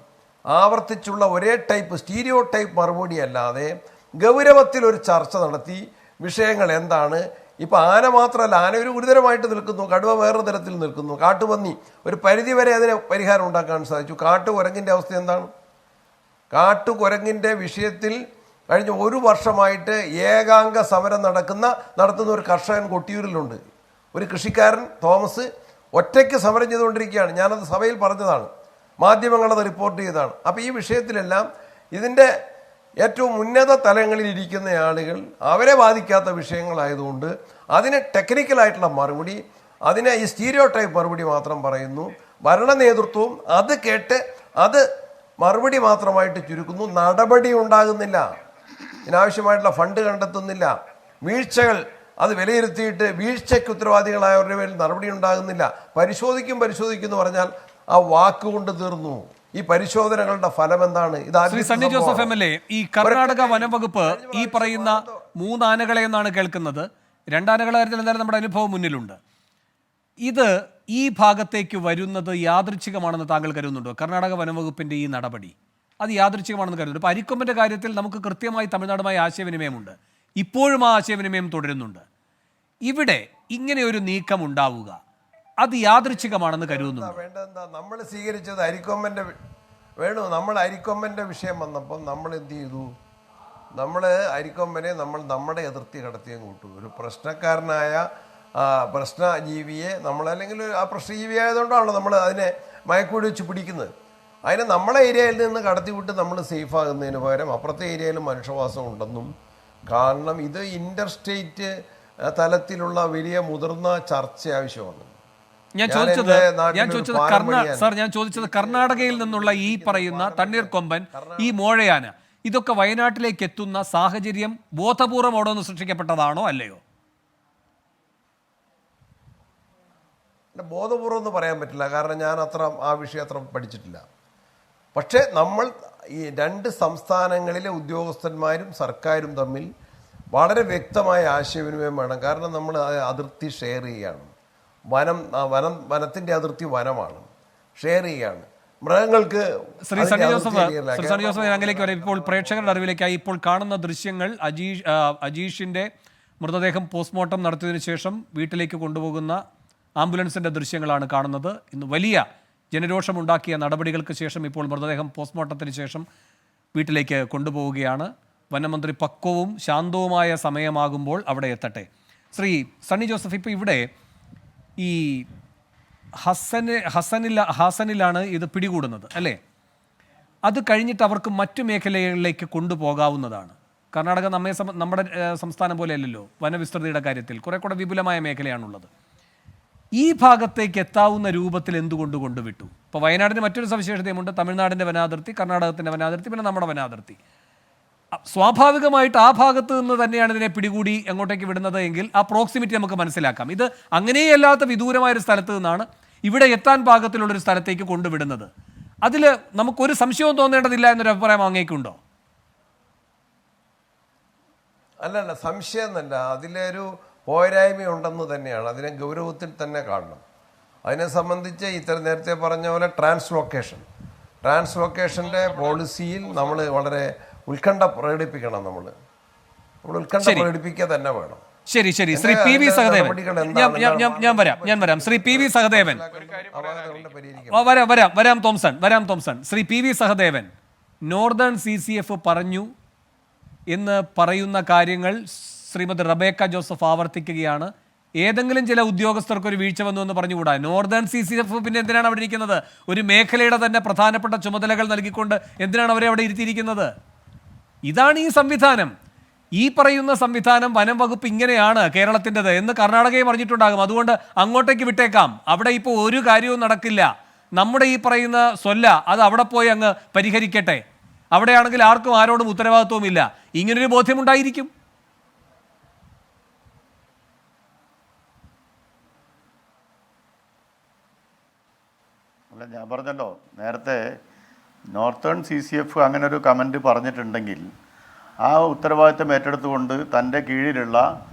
S5: ആവർത്തിച്ചുള്ള ഒരേ ടൈപ്പ് സ്റ്റീരിയോ ടൈപ്പ് മറുപടി അല്ലാതെ ഗൗരവത്തിൽ ഒരു ചർച്ച നടത്തി വിഷയങ്ങൾ എന്താണ്. ഇപ്പം ആന മാത്രമല്ല, ആന ഒരു ഗുരുതരമായിട്ട് നിൽക്കുന്നു, കടുവ വേറൊരു തരത്തിൽ നിൽക്കുന്നു, കാട്ടുപന്നി ഒരു പരിധിവരെ അതിന് പരിഹാരം ഉണ്ടാക്കാൻ സാധിച്ചു. കാട്ടുകുരങ്ങിൻ്റെ അവസ്ഥ എന്താണ്? കാട്ടുകുരങ്ങിൻ്റെ വിഷയത്തിൽ കഴിഞ്ഞ 1 വർഷമായിട്ട് ഏകാംഗ സമരം നടത്തുന്ന ഒരു കർഷകൻ കൊട്ടിയൂരിലുണ്ട്. ഒരു കൃഷിക്കാരൻ തോമസ് ഒറ്റയ്ക്ക് സമരം ചെയ്തുകൊണ്ടിരിക്കുകയാണ്. ഞാനത് സഭയിൽ പറഞ്ഞതാണ്, മാധ്യമങ്ങളത് റിപ്പോർട്ട് ചെയ്തതാണ്. അപ്പോൾ ഈ വിഷയത്തിലെല്ലാം ഇതിൻ്റെ ഏറ്റവും ഉന്നത തലങ്ങളിൽ ഇരിക്കുന്ന ആളുകൾ അവരെ ബാധിക്കാത്ത വിഷയങ്ങളായതുകൊണ്ട് അതിന് ടെക്നിക്കലായിട്ടുള്ള മറുപടി, അതിനെ ഈ സ്റ്റീരിയോ ടൈപ്പ് മറുപടി മാത്രം പറയുന്നു. ഭരണ നേതൃത്വവും അത് കേട്ട് അത് മറുപടി മാത്രമായിട്ട് ചുരുക്കുന്നു. നടപടി ഉണ്ടാകുന്നില്ല, ഇതിനാവശ്യമായിട്ടുള്ള ഫണ്ട് കണ്ടെത്തുന്നില്ല, വീഴ്ചകൾ അത് വിലയിരുത്തിയിട്ട് വീഴ്ചയ്ക്ക് ഉത്തരവാദികളായവരുടെ പേരിൽ നടപടി ഉണ്ടാകുന്നില്ല. പരിശോധിക്കും എന്ന് പറഞ്ഞാൽ ആ വാക്കുകൊണ്ട് തീർന്നു. ഈ പരിശോധനകളുടെ ഫലം എന്താണ്?
S4: ശ്രീ സണ്ണി ജോസഫ് MLA, ഈ കർണാടക വനം വകുപ്പ് ഈ പറയുന്ന 3 ആനകളെ എന്നാണ് കേൾക്കുന്നത്. 2 ആനകളുടെ കാര്യത്തിൽ എന്തായാലും നമ്മുടെ അനുഭവം മുന്നിലുണ്ട്. ഇത് ഈ ഭാഗത്തേക്ക് വരുന്നത് യാദൃച്ഛികമാണെന്ന് താങ്കൾ കരുതുന്നുണ്ടോ? കർണാടക വനം വകുപ്പിന്റെ ഈ നടപടി അത് യാദൃച്ഛികമാണെന്ന് കരുതുന്നു. ഇപ്പോൾ അരിക്കൊമ്പന്റെ കാര്യത്തിൽ നമുക്ക് കൃത്യമായി തമിഴ്നാടുമായി ആശയവിനിമയമുണ്ട്, ഇപ്പോഴും ആ ആശയവിനിമയം തുടരുന്നുണ്ട്. ഇവിടെ ഇങ്ങനെ ഒരു നീക്കം ഉണ്ടാവുക അത് യാദൃച്ഛികമാണെന്ന് കരുതുന്നു?
S5: വേണ്ടെന്താ നമ്മൾ സ്വീകരിച്ചത് അരിക്കൊമ്പന്റെ വിഷയം വന്നപ്പോൾ നമ്മൾ എന്ത് ചെയ്തു? നമ്മൾ അരിക്കൊമ്പനെ നമ്മുടെ അതിർത്തി കടത്തിയും കൂട്ടു. ഒരു പ്രശ്നക്കാരനായ പ്രശ്നജീവിയെ നമ്മൾ, അല്ലെങ്കിൽ ആ പ്രശ്നജീവി ആയതുകൊണ്ടാണല്ലോ നമ്മൾ അതിനെ മയക്കൂടി വെച്ച് പിടിക്കുന്നത്. അതിനെ നമ്മളെ ഏരിയയിൽ നിന്ന് കടത്തിവിട്ട് നമ്മൾ സേഫ് ആകുന്നതിന് പകരം അപ്പുറത്തെ ഏരിയയിൽ മനുഷ്യവാസം ഉണ്ടെന്നും, കാരണം ഇത് ഇന്റർ സ്റ്റേറ്റ് തലത്തിലുള്ള വലിയ മുതിർന്ന ചർച്ച ആവശ്യമാണ്.
S4: ഞാൻ ചോദിച്ചത് കർണാടകയിൽ നിന്നുള്ള ഈ പറയുന്ന തണ്ണീർക്കൊമ്പൻ, ഈ മോഴയാന, ഇതൊക്കെ വയനാട്ടിലേക്ക് എത്തുന്ന സാഹചര്യം ബോധപൂർവം അവിടെ നിന്ന് സൃഷ്ടിക്കപ്പെട്ടതാണോ അല്ലയോ?
S5: ബോധപൂർവം എന്ന് പറയാൻ പറ്റില്ല, കാരണം ഞാൻ ആ വിഷയം അത്ര പഠിച്ചിട്ടില്ല. പക്ഷേ നമ്മൾ ഈ 2 സംസ്ഥാനങ്ങളിലെ ഉദ്യോഗസ്ഥന്മാരും സർക്കാരും തമ്മിൽ വളരെ വ്യക്തമായ ആശയവിനിമയം വേണം. കാരണം നമ്മൾ അതിർത്തി ഷെയർ ചെയ്യുകയാണ്. വനത്തിന്റെ അതിർത്തി വനമാണ്, ഷെയർ ചെയ്യുകയാണ്. മൃഗങ്ങൾക്ക്
S4: ശ്രീ സണ്ണി ജോസഫ് അങ്ങനെയൊക്കെ വരാം. ഇപ്പോൾ പ്രേക്ഷകരുടെ അറിവിലേക്കായി ഇപ്പോൾ കാണുന്ന ദൃശ്യങ്ങൾ അജീഷിന്റെ മൃതദേഹം പോസ്റ്റ്മോർട്ടം നടത്തിയതിനു ശേഷം വീട്ടിലേക്ക് കൊണ്ടുപോകുന്ന ആംബുലൻസിന്റെ ദൃശ്യങ്ങളാണ് കാണുന്നത്. ഇന്ന് വലിയ ജനരോഷമുണ്ടാക്കിയ നടപടികൾക്ക് ശേഷം ഇപ്പോൾ മൃതദേഹം പോസ്റ്റ്മോർട്ടത്തിന് ശേഷം വീട്ടിലേക്ക് കൊണ്ടുപോവുകയാണ്. വനമന്ത്രി പക്വവും ശാന്തവുമായ സമയമാകുമ്പോൾ അവിടെ എത്തട്ടെ. ശ്രീ സണ്ണി ജോസഫ്, ഇപ്പോൾ ഇവിടെ ഈ ഹസനിലാണ് ഇത് പിടികൂടുന്നത് അല്ലേ? അത് കഴിഞ്ഞിട്ട് അവർക്ക് മറ്റു മേഖലകളിലേക്ക് കൊണ്ടുപോകാവുന്നതാണ്. കർണാടക നമ്മുടെ സംസ്ഥാനം പോലെയല്ലല്ലോ വനവിസ്തൃതിയുടെ കാര്യത്തിൽ, കുറെ കൂടെ വിപുലമായ മേഖലയാണുള്ളത്. ഈ ഭാഗത്തേക്ക് എത്താവുന്ന രൂപത്തിൽ എന്തുകൊണ്ട് കൊണ്ടുവിട്ടു? ഇപ്പോൾ വയനാടിന് മറ്റൊരു സവിശേഷതയുമുണ്ട്, തമിഴ്നാടിൻ്റെ വനാതിർത്തി, കർണാടകത്തിൻ്റെ വനാതിർത്തി, പിന്നെ നമ്മുടെ വനാതിർത്തി. സ്വാഭാവികമായിട്ട് ആ ഭാഗത്ത് നിന്ന് തന്നെയാണ് ഇതിനെ പിടികൂടി എങ്ങോട്ടേക്ക് വിടുന്നത് എങ്കിൽ ആ പ്രോക്സിമിറ്റി നമുക്ക് മനസ്സിലാക്കാം. ഇത് അങ്ങനെയല്ലാത്ത വിദൂരമായൊരു സ്ഥലത്ത് നിന്നാണ് ഇവിടെ എത്താൻ പാകത്തിലുള്ളൊരു സ്ഥലത്തേക്ക് കൊണ്ടുവിടുന്നത്. അതിൽ നമുക്കൊരു സംശയവും തോന്നേണ്ടതില്ല എന്നൊരു അഭിപ്രായം അങ്ങേക്കുണ്ടോ?
S5: അല്ലല്ല, സംശയം എന്നല്ല, അതിലൊരു പോരായ്മയുണ്ടെന്ന് തന്നെയാണ്. അതിനെ ഗൗരവത്തിൽ തന്നെ കാണണം. അതിനെ സംബന്ധിച്ച് നേരത്തെ പറഞ്ഞ പോലെ ട്രാൻസ്ലൊക്കേഷൻ്റെ പോളിസിയിൽ നമ്മൾ വളരെ ഉത്കണ്ഠ പ്രകടിപ്പിക്കണം. നമ്മൾ ഉത്കണ്ഠ പ്രകടിപ്പിക്കുക തന്നെ വേണം.
S4: ശരി ശ്രീ PV സഹദേവൻ, ഞാൻ വരാം. ശ്രീ PV സഹദേവൻ, വരാം Thomson. Shri PV Sahadevan, northern CCF പറഞ്ഞു എന്ന് പറയുന്ന കാര്യങ്ങൾ ശ്രീമതി റബേക്ക ജോസഫ് ആവർത്തിക്കുകയാണ്. ഏതെങ്കിലും ചില ഉദ്യോഗസ്ഥർക്ക് ഒരു വീഴ്ച വന്നു എന്ന് പറഞ്ഞുകൂടാ. നോർത്തേൺ CCF പിന്നെ എന്തിനാണ് അവിടെ ഇരിക്കുന്നത്? ഒരു മേഖലയുടെ തന്നെ പ്രധാനപ്പെട്ട ചുമതലകൾ നൽകിക്കൊണ്ട് എന്തിനാണ് അവരെ അവിടെ ഇരുത്തിയിരിക്കുന്നത്? ഇതാണ് ഈ സംവിധാനം. ഈ പറയുന്ന സംവിധാനം വനം വകുപ്പ് ഇങ്ങനെയാണ് കേരളത്തിൻ്റെത് എന്ന് കർണാടകയും അറിഞ്ഞിട്ടുണ്ടാകും. അതുകൊണ്ട് അങ്ങോട്ടേക്ക് വിട്ടേക്കാം, അവിടെ ഇപ്പോൾ ഒരു കാര്യവും നടക്കില്ല. നമ്മുടെ ഈ പറയുന്ന അത് അവിടെ പോയി അങ്ങ് പരിഹരിക്കട്ടെ, അവിടെയാണെങ്കിൽ ആർക്കും ആരോടും ഉത്തരവാദിത്വവും ഇല്ല. ഇങ്ങനൊരു ബോധ്യമുണ്ടായിരിക്കും.
S6: അല്ല, ഞാൻ പറഞ്ഞല്ലോ നേരത്തെ, നോർത്തേൺ CCF അങ്ങനെ ഒരു കമൻറ്റ് പറഞ്ഞിട്ടുണ്ടെങ്കിൽ ആ ഉത്തരവാദിത്തം ഏറ്റെടുത്തുകൊണ്ട് തൻ്റെ കീഴിലുള്ള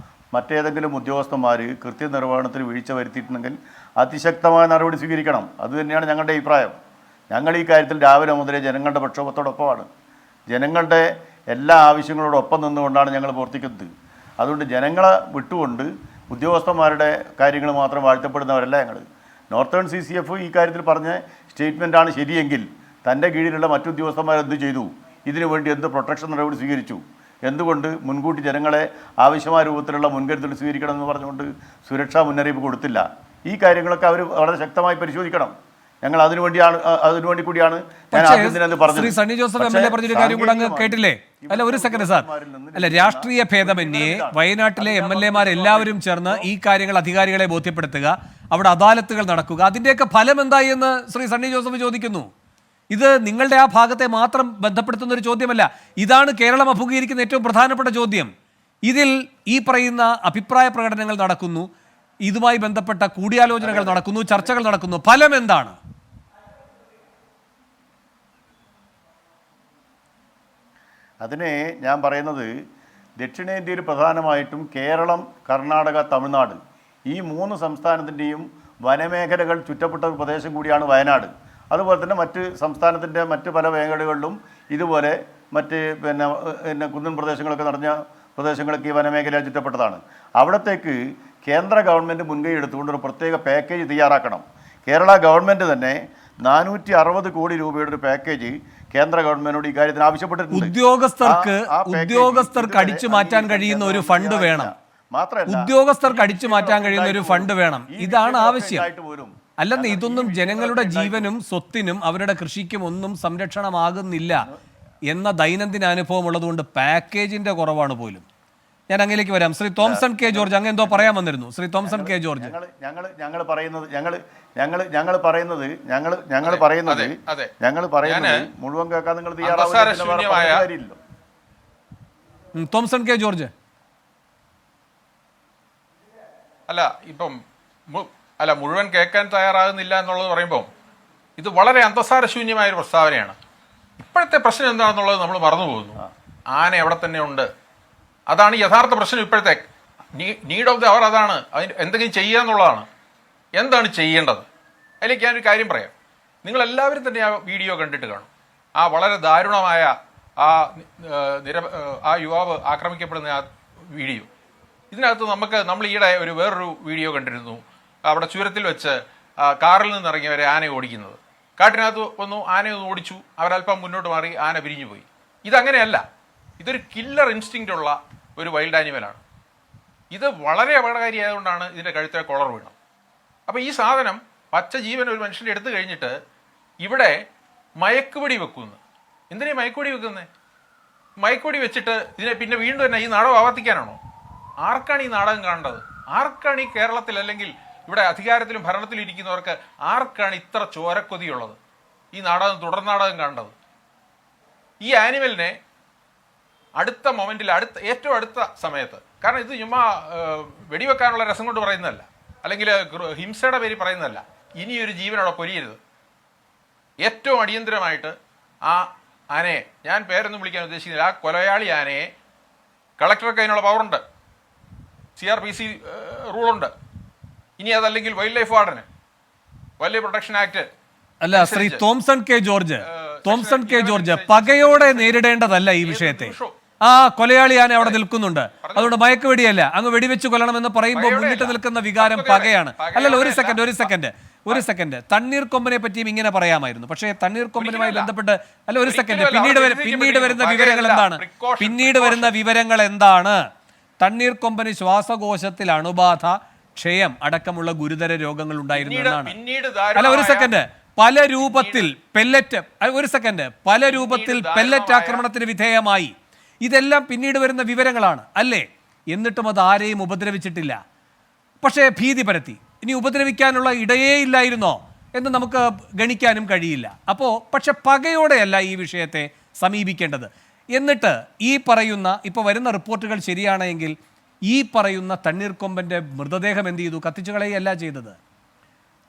S6: മറ്റേതെങ്കിലും ഉദ്യോഗസ്ഥന്മാർ കൃത്യനിർവഹണത്തിന് വീഴ്ച വരുത്തിയിട്ടുണ്ടെങ്കിൽ അതിശക്തമായ നടപടി സ്വീകരിക്കണം. അതുതന്നെയാണ് ഞങ്ങളുടെ അഭിപ്രായം. ഞങ്ങൾ ഈ കാര്യത്തിൽ രാവിലെ മുതലേ ജനങ്ങളുടെ പ്രക്ഷോഭത്തോടൊപ്പമാണ്. ജനങ്ങളുടെ എല്ലാ ആവശ്യങ്ങളോടൊപ്പം നിന്നുകൊണ്ടാണ് ഞങ്ങൾ പ്രവർത്തിക്കുന്നത്. അതുകൊണ്ട് ജനങ്ങളെ വിട്ടുകൊണ്ട് ഉദ്യോഗസ്ഥന്മാരുടെ കാര്യങ്ങൾ മാത്രം വാഴ്ത്തപ്പെടുന്നവരല്ല ഞങ്ങൾ. നോർത്തേൺ CCF ഈ കാര്യത്തിൽ പറഞ്ഞ സ്റ്റേറ്റ്മെൻറ്റാണ് ശരിയെങ്കിൽ തൻ്റെ കീഴിലുള്ള മറ്റു ഉദ്യോഗസ്ഥന്മാർ എന്ത് ചെയ്തു? ഇതിനു വേണ്ടി എന്ത് പ്രൊട്ടക്ഷൻ നടപടി സ്വീകരിച്ചു? എന്തുകൊണ്ട് മുൻകൂട്ടി ജനങ്ങളെ ആവശ്യമായ രൂപത്തിലുള്ള മുൻകരുതൽ സ്വീകരിക്കണം എന്ന് പറഞ്ഞുകൊണ്ട് സുരക്ഷാ മുന്നറിയിപ്പ് കൊടുത്തില്ല? ഈ കാര്യങ്ങളൊക്കെ അവർ വളരെ ശക്തമായി പരിശോധിക്കണം. ഞങ്ങൾ അതിനുവേണ്ടി കൂടിയാണ് ഞാൻ
S4: പക്ഷേ
S6: ആദ്യം തന്നെ പറഞ്ഞത്.
S4: Shri Sunny Joseph M L A പറഞ്ഞൊരു കാര്യം കൂടെ അങ്ങ് കേട്ടില്ലേ? അല്ല, ഒരു സെക്കൻഡ് സാർ. അല്ല, രാഷ്ട്രീയ ഭേദമന്യേ വയനാട്ടിലെ MLA-മാർ എല്ലാവരും ചേർന്ന് ഈ കാര്യങ്ങൾ അധികാരികളെ ബോധ്യപ്പെടുത്തുക, അവിടെ അദാലത്തുകൾ നടക്കുക, അതിന്റെയൊക്കെ ഫലം എന്തായി എന്ന് ശ്രീ സണ്ണി ജോസഫ് ചോദിക്കുന്നു. ഇത് നിങ്ങളുടെ ആ ഭാഗത്തെ മാത്രം ബന്ധപ്പെടുത്തുന്ന ഒരു ചോദ്യമല്ല, ഇതാണ് കേരളം അഭിമുഖീകരിക്കുന്ന ഏറ്റവും പ്രധാനപ്പെട്ട ചോദ്യം. ഇതിൽ ഈ പറയുന്ന അഭിപ്രായ പ്രകടനങ്ങൾ നടക്കുന്നു, ഇതുമായി ബന്ധപ്പെട്ട കൂടിയാലോചനകൾ നടക്കുന്നു, ചർച്ചകൾ നടക്കുന്നു, ഫലം എന്താണ്?
S6: അതിനെ ഞാൻ പറയുന്നത് ദക്ഷിണേന്ത്യയിൽ പ്രധാനമായിട്ടും കേരളം, കർണാടക, തമിഴ്നാട് ഈ 3 സംസ്ഥാനത്തിൻ്റെയും വനമേഖലകൾ ചുറ്റപ്പെട്ട ഒരു പ്രദേശം കൂടിയാണ് വയനാട്. അതുപോലെ തന്നെ മറ്റ് സംസ്ഥാനത്തിൻ്റെ മറ്റ് പല മേഖലകളിലും ഇതുപോലെ മറ്റ് പിന്നെ കുന്നൻ പ്രദേശങ്ങളൊക്കെ നിറഞ്ഞ പ്രദേശങ്ങളൊക്കെ ഈ വനമേഖല ചുറ്റപ്പെട്ടതാണ്. അവിടത്തേക്ക് കേന്ദ്ര ഗവൺമെൻറ് മുൻകൈ എടുത്തുകൊണ്ട് ഒരു പ്രത്യേക പാക്കേജ് തയ്യാറാക്കണം. കേരള ഗവൺമെൻറ് തന്നെ 460 കോടി രൂപയുടെ ഒരു പാക്കേജ് കേന്ദ്ര ഗവൺമെന്റിനോട് ഈ കാര്യത്തിന് ആവശ്യപ്പെട്ടിട്ടുണ്ട്.
S4: ഉദ്യോഗസ്ഥർക്ക് അടിച്ചു മാറ്റാൻ കഴിയുന്ന ഒരു ഫണ്ട് വേണം. ഉദ്യോഗസ്ഥർക്ക് അടിച്ചു മാറ്റാൻ കഴിയുന്ന ഒരു ഫണ്ട് വേണം. ഇതാണ് ആവശ്യം. അല്ലെന്ന് ഇതൊന്നും ജനങ്ങളുടെ ജീവനും സ്വത്തിനും അവരുടെ കൃഷിക്കും ഒന്നും സംരക്ഷണമാകുന്നില്ല എന്ന ദൈനംദിന അനുഭവം ഉള്ളതുകൊണ്ട് പാക്കേജിന്റെ കുറവാണ് പോലും. ഞാൻ അങ്ങേലേക്ക് വരാം. ശ്രീ തോംസൺ കെ ജോർജ് അങ്ങ് എന്തോ പറയാൻ വന്നിരുന്നു. ശ്രീ തോംസൺ കെ ജോർജ്.
S6: ഞങ്ങൾ പറയുന്നത് മുഴുവൻ കേൾക്കാൻ നിങ്ങൾ തയ്യാറാവില്ല.
S4: Thomson K George.
S7: മുഴുവൻ കേൾക്കാൻ തയ്യാറാകുന്നില്ല എന്നുള്ളത് പറയുമ്പോൾ ഇത് വളരെ അന്തസാരശൂന്യമായ ഒരു പ്രസ്താവനയാണ്. ഇപ്പോഴത്തെ പ്രശ്നം എന്താണെന്നുള്ളത് നമ്മൾ മറന്നു പോകുന്നു. ആന എവിടെ തന്നെ ഉണ്ട്, അതാണ് യഥാർത്ഥ പ്രശ്നം. ഇപ്പോഴത്തെ നീഡ് ഓഫ് ദി അവർ അതാണ്. അതിന് എന്തെങ്കിലും ചെയ്യുക എന്നുള്ളതാണ്. എന്താണ് ചെയ്യേണ്ടത്? അതിലേക്ക് ഞാനൊരു കാര്യം പറയാം. നിങ്ങളെല്ലാവരും തന്നെ ആ വീഡിയോ കണ്ടിട്ട് കാണും. ആ വളരെ ദാരുണമായ ആ യുവാവ് ആക്രമിക്കപ്പെടുന്ന ആ വീഡിയോ. ഇതിനകത്ത് നമ്മൾ ഈയിടെ വേറൊരു വീഡിയോ കണ്ടിരുന്നു. അവിടെ ചുരത്തിൽ വെച്ച് കാറിൽ നിന്നിറങ്ങിയവരെ ആന ഓടിക്കുന്നത്. കാട്ടിനകത്ത് വന്നു, ആനയെ ഓടിച്ചു, അവരൽപ്പം മുന്നോട്ട് മാറി, ആന പിരിഞ്ഞു പോയി. ഇതങ്ങനെയല്ല. ഇതൊരു കില്ലർ ഇൻസ്റ്റിങ്ക്റ്റ് ഉള്ള ഒരു വൈൽഡ് ആനിമലാണ്. ഇത് വളരെ അപകടകാരിയായതുകൊണ്ടാണ് ഇതിൻ്റെ കഴുത്തിലെ കൊളർ വീണത്. അപ്പോൾ ഈ സാധനം പച്ച ജീവൻ ഒരു മനുഷ്യൻ്റെ എടുത്തു കഴിഞ്ഞിട്ട് ഇവിടെ മയക്കുപൊടി വെക്കുന്നു. എന്തിനാ മയക്കുപൊടി വെക്കുന്നത്? മയക്കുപൊടി വെച്ചിട്ട് ഇതിനെ പിന്നെ വീണ്ടും തന്നെ ഈ നാടകം ആവർത്തിക്കാനാണോ? ആർക്കാണ് ഈ നാടകം കാണേണ്ടത്? ആർക്കാണ് ഈ കേരളത്തിൽ അല്ലെങ്കിൽ ഇവിടെ അധികാരത്തിലും ഭരണത്തിലും ഇരിക്കുന്നവർക്ക് ആർക്കാണ് ഇത്ര ചോരക്കൊതിയുള്ളത് ഈ നാടകം തുടർനാടകം കാണേണ്ടത്? ഈ ആനിമലിനെ അടുത്ത മൊമെന്റിൽ ഏറ്റവും അടുത്ത സമയത്ത്, കാരണം ഇത് ചുമ്മാ വെടിവെക്കാനുള്ള രസം കൊണ്ട് പറയുന്നതല്ല, അല്ലെങ്കിൽ ഹിംസയുടെ പേര് പറയുന്നതല്ല, ഇനിയൊരു ജീവനോടെ പൊലിയരുത്. ഏറ്റവും അടിയന്തരമായിട്ട് ആ ആനയെ, ഞാൻ പേരൊന്നും വിളിക്കാൻ ഉദ്ദേശിക്കുന്നില്ല, ആ കൊലയാളി ആനയെ കളക്ടർക്ക് അതിനുള്ള പവറുണ്ട്, CRPC റൂളുണ്ട്. ഇനി അതല്ലെങ്കിൽ വൈൽഡ് ലൈഫ് വാർഡന്, വൈൽഡ് ലൈഫ് പ്രൊട്ടക്ഷൻ ആക്ട്.
S4: അല്ല, ശ്രീ തോംസൺ കെ ജോർജ് പകയോടെ നേരിടേണ്ടതല്ല ഈ വിഷയത്തെ. ആ കൊലയാളി ആന അവിടെ നിൽക്കുന്നുണ്ട്, അതുകൊണ്ട് മയക്കുവെടിയല്ല, അങ്ങ് വെടിവെച്ച് കൊല്ലണമെന്ന് പറയുമ്പോൾ മുന്നിട്ട് നിൽക്കുന്ന വികാരം പകയാണ്. അല്ലല്ല, ഒരു സെക്കൻഡ് തണ്ണീർക്കൊമ്പനെ പറ്റിയും ഇങ്ങനെ പറയാമായിരുന്നു. പക്ഷേ തണ്ണീർക്കൊമ്പനുമായി ബന്ധപ്പെട്ട് ഒരു സെക്കൻഡ്, പിന്നീട് വരുന്ന വിവരങ്ങൾ എന്താണ്? തണ്ണീർക്കൊമ്പന് ശ്വാസകോശത്തിൽ അണുബാധ, ക്ഷയം അടക്കമുള്ള ഗുരുതര രോഗങ്ങൾ ഉണ്ടായിരുന്നു എന്നാണ്. അല്ല, ഒരു സെക്കൻഡ്, പല രൂപത്തിൽ പെല്ലറ്റ് ആക്രമണത്തിന് വിധേയമായി. ഇതെല്ലാം പിന്നീട് വരുന്ന വിവരങ്ങളാണ് അല്ലേ? എന്നിട്ടും അത് ആരെയും ഉപദ്രവിച്ചിട്ടില്ല. പക്ഷേ ഭീതി പരത്തി. ഇനി ഉപദ്രവിക്കാനുള്ള ഇടയേ ഇല്ലായിരുന്നോ എന്ന് നമുക്ക് ഗണിക്കാനും കഴിയില്ല. പക്ഷെ പകയോടെയല്ല ഈ വിഷയത്തെ സമീപിക്കേണ്ടത്. എന്നിട്ട് ഈ പറയുന്ന ഇപ്പോൾ വരുന്ന റിപ്പോർട്ടുകൾ ശരിയാണെങ്കിൽ ഈ പറയുന്ന തണ്ണീർക്കൊമ്പൻ്റെ മൃതദേഹം എന്ത് ചെയ്തു? കത്തിച്ചു കളയുകയല്ല ചെയ്തത്.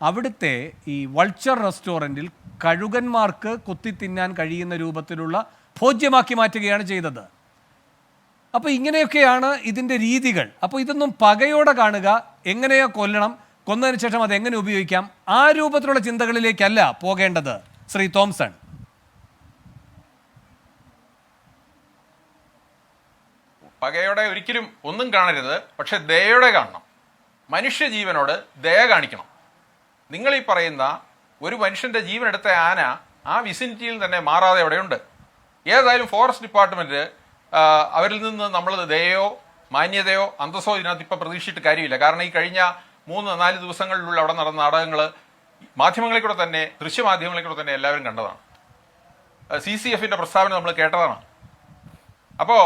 S4: അവിടുത്തെ ഈ വൾച്ചർ റെസ്റ്റോറൻറ്റിൽ കഴുകന്മാർക്ക് കൊത്തി തിന്നാൻ കഴിയുന്ന രൂപത്തിലുള്ള ഭോജ്യമാക്കി മാറ്റുകയാണ് ചെയ്തത്. അപ്പോൾ ഇങ്ങനെയൊക്കെയാണ് ഇതിൻ്റെ രീതികൾ. അപ്പോൾ ഇതൊന്നും പകയോടെ കാണുക, എങ്ങനെയോ കൊല്ലണം, കൊന്നതിന് ശേഷം അത് എങ്ങനെ ഉപയോഗിക്കാം, ആ രൂപത്തിലുള്ള ചിന്തകളിലേക്കല്ല പോകേണ്ടത്. ശ്രീ തോംസൺ.
S7: പകയോടെ ഒരിക്കലും ഒന്നും കാണരുത്, പക്ഷെ ദയോടെ കാണണം. മനുഷ്യജീവനോട് ദയ കാണിക്കണം. നിങ്ങൾ ഈ പറയുന്ന ഒരു മനുഷ്യൻ്റെ ജീവനെടുത്ത ആന ആ വിസിനിറ്റിയിൽ തന്നെ മാറാതെ എവിടെയുണ്ട്. ഏതായാലും ഫോറസ്റ്റ് ഡിപ്പാർട്ട്മെൻറ്റ് അവരിൽ നിന്ന് നമ്മൾ ദയയോ മാന്യതയോ അന്തസ്സോ ഇതിനകത്ത് ഇപ്പം പ്രതീക്ഷിച്ചിട്ട് കാര്യമില്ല. കാരണം ഈ കഴിഞ്ഞ 3-4 ദിവസങ്ങളിലുള്ള അവിടെ നടന്ന നാടകങ്ങൾ മാധ്യമങ്ങളിൽ കൂടെ തന്നെ, ദൃശ്യമാധ്യമങ്ങളിൽ കൂടെ തന്നെ എല്ലാവരും കണ്ടതാണ്. CCFന്റെ പ്രസ്താവന നമ്മൾ കേട്ടതാണ്. അപ്പോൾ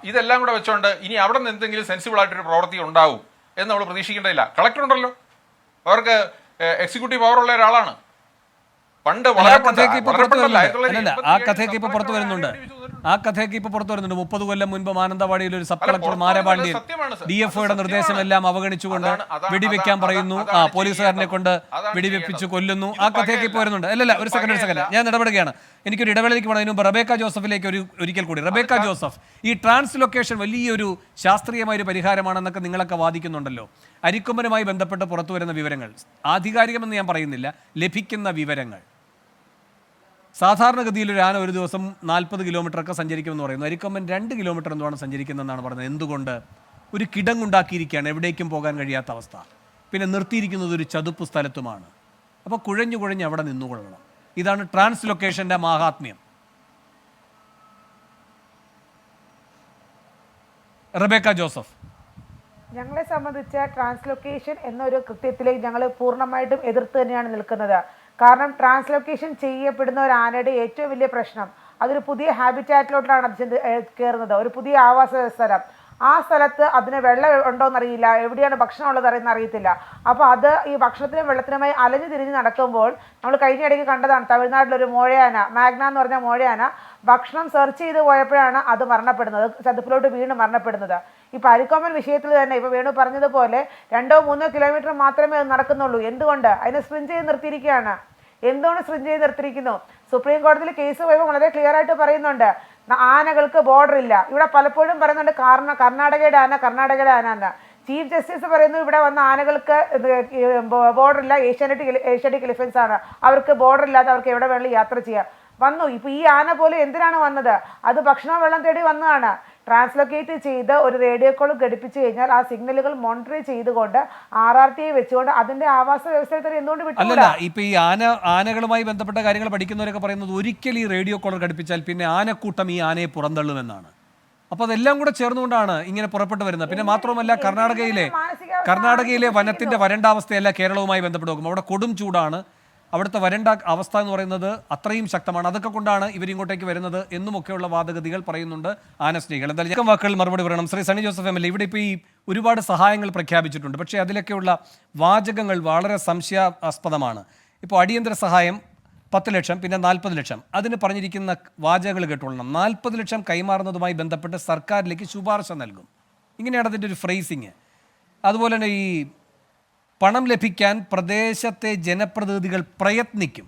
S7: ഇതെല്ലാം കൂടെ വെച്ചുകൊണ്ട് ഇനി അവിടെ നിന്ന് എന്തെങ്കിലും സെൻസിബിൾ ആയിട്ടൊരു പ്രവൃത്തി ഉണ്ടാവും എന്ന് നമ്മൾ പ്രതീക്ഷിക്കേണ്ടതില്ല. കളക്ടർ ഉണ്ടല്ലോ, അവർക്ക് എക്സിക്യൂട്ടീവ് പവറുള്ള ഒരാളാണ്. പണ്ട്
S4: ആ കഥയൊക്കെ ഇപ്പൊ പുറത്തു വരുന്നുണ്ട്. 30 കൊല്ലം മുൻപ് മാനന്തവാടിയിൽ ഒരു സബ് കളക്ടർ മാരപാണ്ഡ്യൻ DFOയുടെ നിർദ്ദേശമെല്ലാം അവഗണിച്ചുകൊണ്ട് വെടിവെക്കാൻ പറയുന്നു, പോലീസുകാരനെ കൊണ്ട് വെടിവെപ്പിച്ച് കൊല്ലുന്നു. ആ കഥയൊക്കെ ഇപ്പൊ വരുന്നുണ്ട്. അല്ലല്ല, ഒരു സെക്കൻഡ് ഞാൻ ഇടപെടുകയാണ്. എനിക്കൊരു ഇടവേളയ്ക്ക് പോകണം. അതിന് മുമ്പ് റബേക്ക ജോസഫിലേക്ക് ഒരിക്കൽ കൂടി. റബേക്ക ജോസഫ്, ഈ ട്രാൻസ്ലൊക്കേഷൻ വലിയൊരു ശാസ്ത്രീയമായ ഒരു പരിഹാരമാണെന്നൊക്കെ നിങ്ങളൊക്കെ വാദിക്കുന്നുണ്ടല്ലോ. അരിക്കൊമ്പനുമായി ബന്ധപ്പെട്ട് പുറത്തു വരുന്ന വിവരങ്ങൾ, ആധികാരികമെന്ന് ഞാൻ പറയുന്നില്ല, ലഭിക്കുന്ന വിവരങ്ങൾ, സാധാരണഗതിയിൽ ഒരു ആന ഒരു ദിവസം 40 കിലോമീറ്ററൊക്കെ സഞ്ചരിക്കുമെന്ന് പറയുന്നു. അരിക്കൊമ്പൻ 2 കിലോമീറ്റർ എന്തുവാണ് സഞ്ചരിക്കുന്നതെന്നാണ് പറയുന്നത്. എന്തുകൊണ്ട്? ഒരു കിടങ്ങുണ്ടാക്കിയിരിക്കുകയാണ്, എവിടേക്കും പോകാൻ കഴിയാത്ത അവസ്ഥ. പിന്നെ നിർത്തിയിരിക്കുന്നത് ഒരു ചതുപ്പ് സ്ഥലത്തുമാണ്. അപ്പോൾ കുഴഞ്ഞു അവിടെ നിന്നുകൊള്ളണം. ഇതാണ് ട്രാൻസ്ലൊക്കേഷൻ്റെ മാഹാത്മ്യം. റബേക്ക ജോസഫ്,
S8: ഞങ്ങളെ സംബന്ധിച്ച് ട്രാൻസ്ലൊക്കേഷൻ എന്നൊരു കൃത്യത്തിലേക്ക് ഞങ്ങൾ പൂർണ്ണമായിട്ടും എതിർത്ത് തന്നെയാണ് നിൽക്കുന്നത്. കാരണം ട്രാൻസ്ലൊക്കേഷൻ ചെയ്യപ്പെടുന്ന ഒരു ആനയുടെ ഏറ്റവും വലിയ പ്രശ്നം അതൊരു പുതിയ ഹാബിറ്റാറ്റിലോട്ടാണ് അത് കയറുന്നത്, ഒരു പുതിയ ആവാസ സ്ഥലം. ആ സ്ഥലത്ത് അതിന് വെള്ളം ഉണ്ടോയെന്നറിയില്ല, എവിടെയാണ് ഭക്ഷണം ഉള്ളത് അറിയത്തില്ല. അപ്പോൾ അത് ഈ ഭക്ഷണത്തിനും വെള്ളത്തിനുമായി അലഞ്ഞു തിരിഞ്ഞ് നടക്കുമ്പോൾ നമ്മൾ കഴിഞ്ഞ ഇടയ്ക്ക് കണ്ടതാണ് തമിഴ്നാട്ടിലൊരു മോഴയാന, മാഗ്ന എന്ന് പറഞ്ഞ മോഴയാന ഭക്ഷണം സെർച്ച് ചെയ്ത് പോയപ്പോഴാണ് അത് മരണപ്പെടുന്നത്, ചതുപ്പിലോട്ട് വീണ് മരണപ്പെടുന്നത്. ഇപ്പോൾ അരിക്കൊമ്പൻ വിഷയത്തിൽ തന്നെ ഇപ്പോൾ വേണു പറഞ്ഞതുപോലെ 2-3 കിലോമീറ്റർ മാത്രമേ അത് നടക്കുന്നുള്ളൂ. എന്തുകൊണ്ട്? അതിനെ സ്പ്രിഞ്ച് ചെയ്ത് നിർത്തിയിരിക്കുകയാണ്. എന്തുകൊണ്ട് സ്പ്രിഞ്ച് ചെയ്ത് നിർത്തിയിരിക്കുന്നു? സുപ്രീം കോടതിയിൽ കേസ് പോയപ്പോൾ വളരെ ക്ലിയർ ആയിട്ട് പറയുന്നുണ്ട്, ആനകൾക്ക് ബോർഡർ ഇല്ല. ഇവിടെ പലപ്പോഴും പറയുന്നുണ്ട് കർണാടകയുടെ ആന എന്ന്. ചീഫ് ജസ്റ്റിസ് പറയുന്നു ഇവിടെ വന്ന ആനകൾക്ക് ബോർഡർ ഇല്ല, ഏഷ്യാനെറ്റിക് എലിഫൻസ് ആണ്, അവർക്ക് ബോർഡർ ഇല്ലാതെ അവർക്ക് എവിടെ വേണമെങ്കിലും യാത്ര ചെയ്യാം. വന്നു. ഇപ്പോൾ ഈ ആന പോലും എന്തിനാണ് വന്നത്? അത് ഭക്ഷണം വെള്ളം തേടി വന്നതാണ്. ട്രാൻസ്ലൊക്കേറ്റ് ചെയ്ത് ഒരു റേഡിയോ കോൾ ഘടിപ്പിച്ചു കഴിഞ്ഞാൽ ആ സിഗ്നലുകൾ മോണിറ്റർ ചെയ്തുകൊണ്ട് RRTI വെച്ചുകൊണ്ട് അതിന്റെ ആവാസ വ്യവസ്ഥയിൽ എന്തുകൊണ്ട് വിട്ടു?
S4: അല്ലല്ല, ഇപ്പൊ ഈ ആനകളുമായി ബന്ധപ്പെട്ട കാര്യങ്ങൾ പഠിക്കുന്നവരൊക്കെ പറയുന്നത് ഒരിക്കൽ ഈ റേഡിയോ കോളർ ഘടിപ്പിച്ചാൽ പിന്നെ ആനക്കൂട്ടം ഈ ആനയെ പുറന്തള്ളുമെന്നാണ്. അപ്പൊ അതെല്ലാം കൂടെ ചേർന്നുകൊണ്ടാണ് ഇങ്ങനെ പുറപ്പെട്ടു വരുന്നത്. പിന്നെ മാത്രമല്ല, കർണാടകയിലെ വനത്തിന്റെ വരണ്ടാവസ്ഥയല്ല കേരളവുമായി ബന്ധപ്പെട്ട് നോക്കുമ്പോൾ അവിടെ കൊടും ചൂടാണ്. അവിടുത്തെ വരണ്ട അവസ്ഥ എന്ന് പറയുന്നത് അത്രയും ശക്തമാണ്. അതൊക്കെ കൊണ്ടാണ് ഇവരിങ്ങോട്ടേക്ക് വരുന്നത് എന്നുമൊക്കെയുള്ള വാദഗതികൾ പറയുന്നുണ്ട് ആനസ്നേഹികൾ. എന്തായാലും വാക്കുകൾ മറുപടി പറയണം. ശ്രീ സണ്ണി ജോസഫ് MLA, ഇവിടെ ഇപ്പോൾ ഈ ഒരുപാട് സഹായങ്ങൾ പ്രഖ്യാപിച്ചിട്ടുണ്ട്. പക്ഷേ അതിലൊക്കെയുള്ള വാചകങ്ങൾ വളരെ സംശയാസ്പദമാണ്. ഇപ്പോൾ അടിയന്തര സഹായം 10 ലക്ഷം, പിന്നെ 40 ലക്ഷം. അതിന് പറഞ്ഞിരിക്കുന്ന വാചകങ്ങൾ കേട്ടുകൊള്ളണം. 40 ലക്ഷം കൈമാറുന്നതുമായി ബന്ധപ്പെട്ട് സർക്കാരിലേക്ക് ശുപാർശ നൽകും, ഇങ്ങനെയാണ് അതിൻ്റെ ഒരു ഫ്രേസിങ്. അതുപോലെ തന്നെ ഈ പണം ലഭിക്കാൻ പ്രദേശത്തെ ജനപ്രതിനിധികൾ പ്രയത്നിക്കും.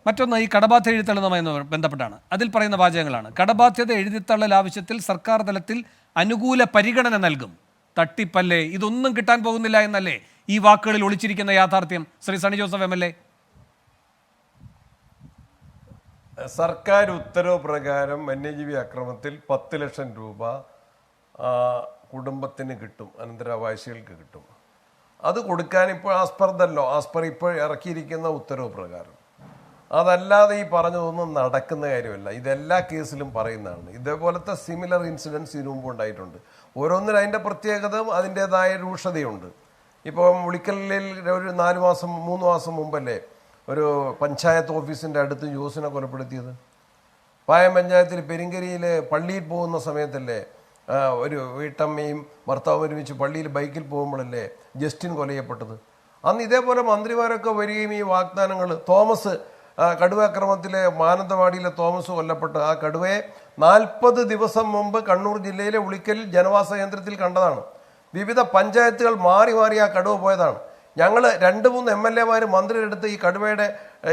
S4: മറ്റൊന്ന് ഈ കടബാധ്യത എഴുതിത്തള്ളുന്നതുമായി ബന്ധപ്പെട്ടാണ്. അതിൽ പറയുന്ന വാചകങ്ങളാണ്: കടബാധ്യത എഴുതിത്തള്ളൽ ആവശ്യത്തിൽ സർക്കാർ തലത്തിൽ അനുകൂല പരിഗണന നൽകും. തട്ടിപ്പല്ലേ, ഇതൊന്നും കിട്ടാൻ പോകുന്നില്ല എന്നല്ലേ ഈ വാക്കുകളിൽ ഒളിച്ചിരിക്കുന്ന യാഥാർത്ഥ്യം? ശ്രീ സണ്ണി ജോസഫ് MLA,
S5: സർക്കാർ ഉത്തരവ് പ്രകാരം വന്യജീവി അക്രമത്തിൽ 10 ലക്ഷം രൂപ കുടുംബത്തിന് കിട്ടും, അനന്തരാവകാശികൾക്ക് കിട്ടും. അത് കൊടുക്കാൻ ഇപ്പോൾ ആസ്പർ ഇപ്പോൾ ഇറക്കിയിരിക്കുന്ന ഉത്തരവ് പ്രകാരം. അതല്ലാതെ ഈ പറഞ്ഞതൊന്നും നടക്കുന്ന കാര്യമല്ല. ഇതെല്ലാ കേസിലും പറയുന്നതാണ്. ഇതേപോലത്തെ സിമിലർ ഇൻസിഡൻസ് ഇതിനു മുമ്പ് ഉണ്ടായിട്ടുണ്ട്. ഓരോന്നിനും അതിൻ്റെ പ്രത്യേകത, അതിൻ്റെതായ രൂക്ഷതയുണ്ട്. ഇപ്പോൾ ഉളിക്കലിൽ ഒരു 3 മാസം മുമ്പല്ലേ ഒരു പഞ്ചായത്ത് ഓഫീസിൻ്റെ അടുത്ത് ജോസിനെ കൊലപ്പെടുത്തിയത്? പായം പഞ്ചായത്തിൽ പെരിങ്കരിയിൽ പള്ളിയിൽ പോകുന്ന സമയത്തല്ലേ ഒരു വീട്ടമ്മയും ഭർത്താവും ഒരുമിച്ച് പള്ളിയിൽ ബൈക്കിൽ പോകുമ്പോഴല്ലേ ജസ്റ്റിൻ കൊലയപ്പെട്ടത്? അന്ന് ഇതേപോലെ മന്ത്രിമാരൊക്കെ വരികയും ഈ വാഗ്ദാനങ്ങൾ, തോമസ് കടുവ അക്രമത്തിലെ മാനന്തവാടിയിലെ തോമസ് കൊല്ലപ്പെട്ട ആ കടുവയെ 40 ദിവസം മുമ്പ് കണ്ണൂർ ജില്ലയിലെ ഉളിക്കലിൽ ജനവാസ കേന്ദ്രത്തിൽ കണ്ടതാണ്. വിവിധ പഞ്ചായത്തുകൾ മാറി മാറി ആ കടുവ പോയതാണ്. ഞങ്ങൾ 2-3 MLA-മാർ മന്ത്രിയുടെ അടുത്ത് ഈ കടുവയുടെ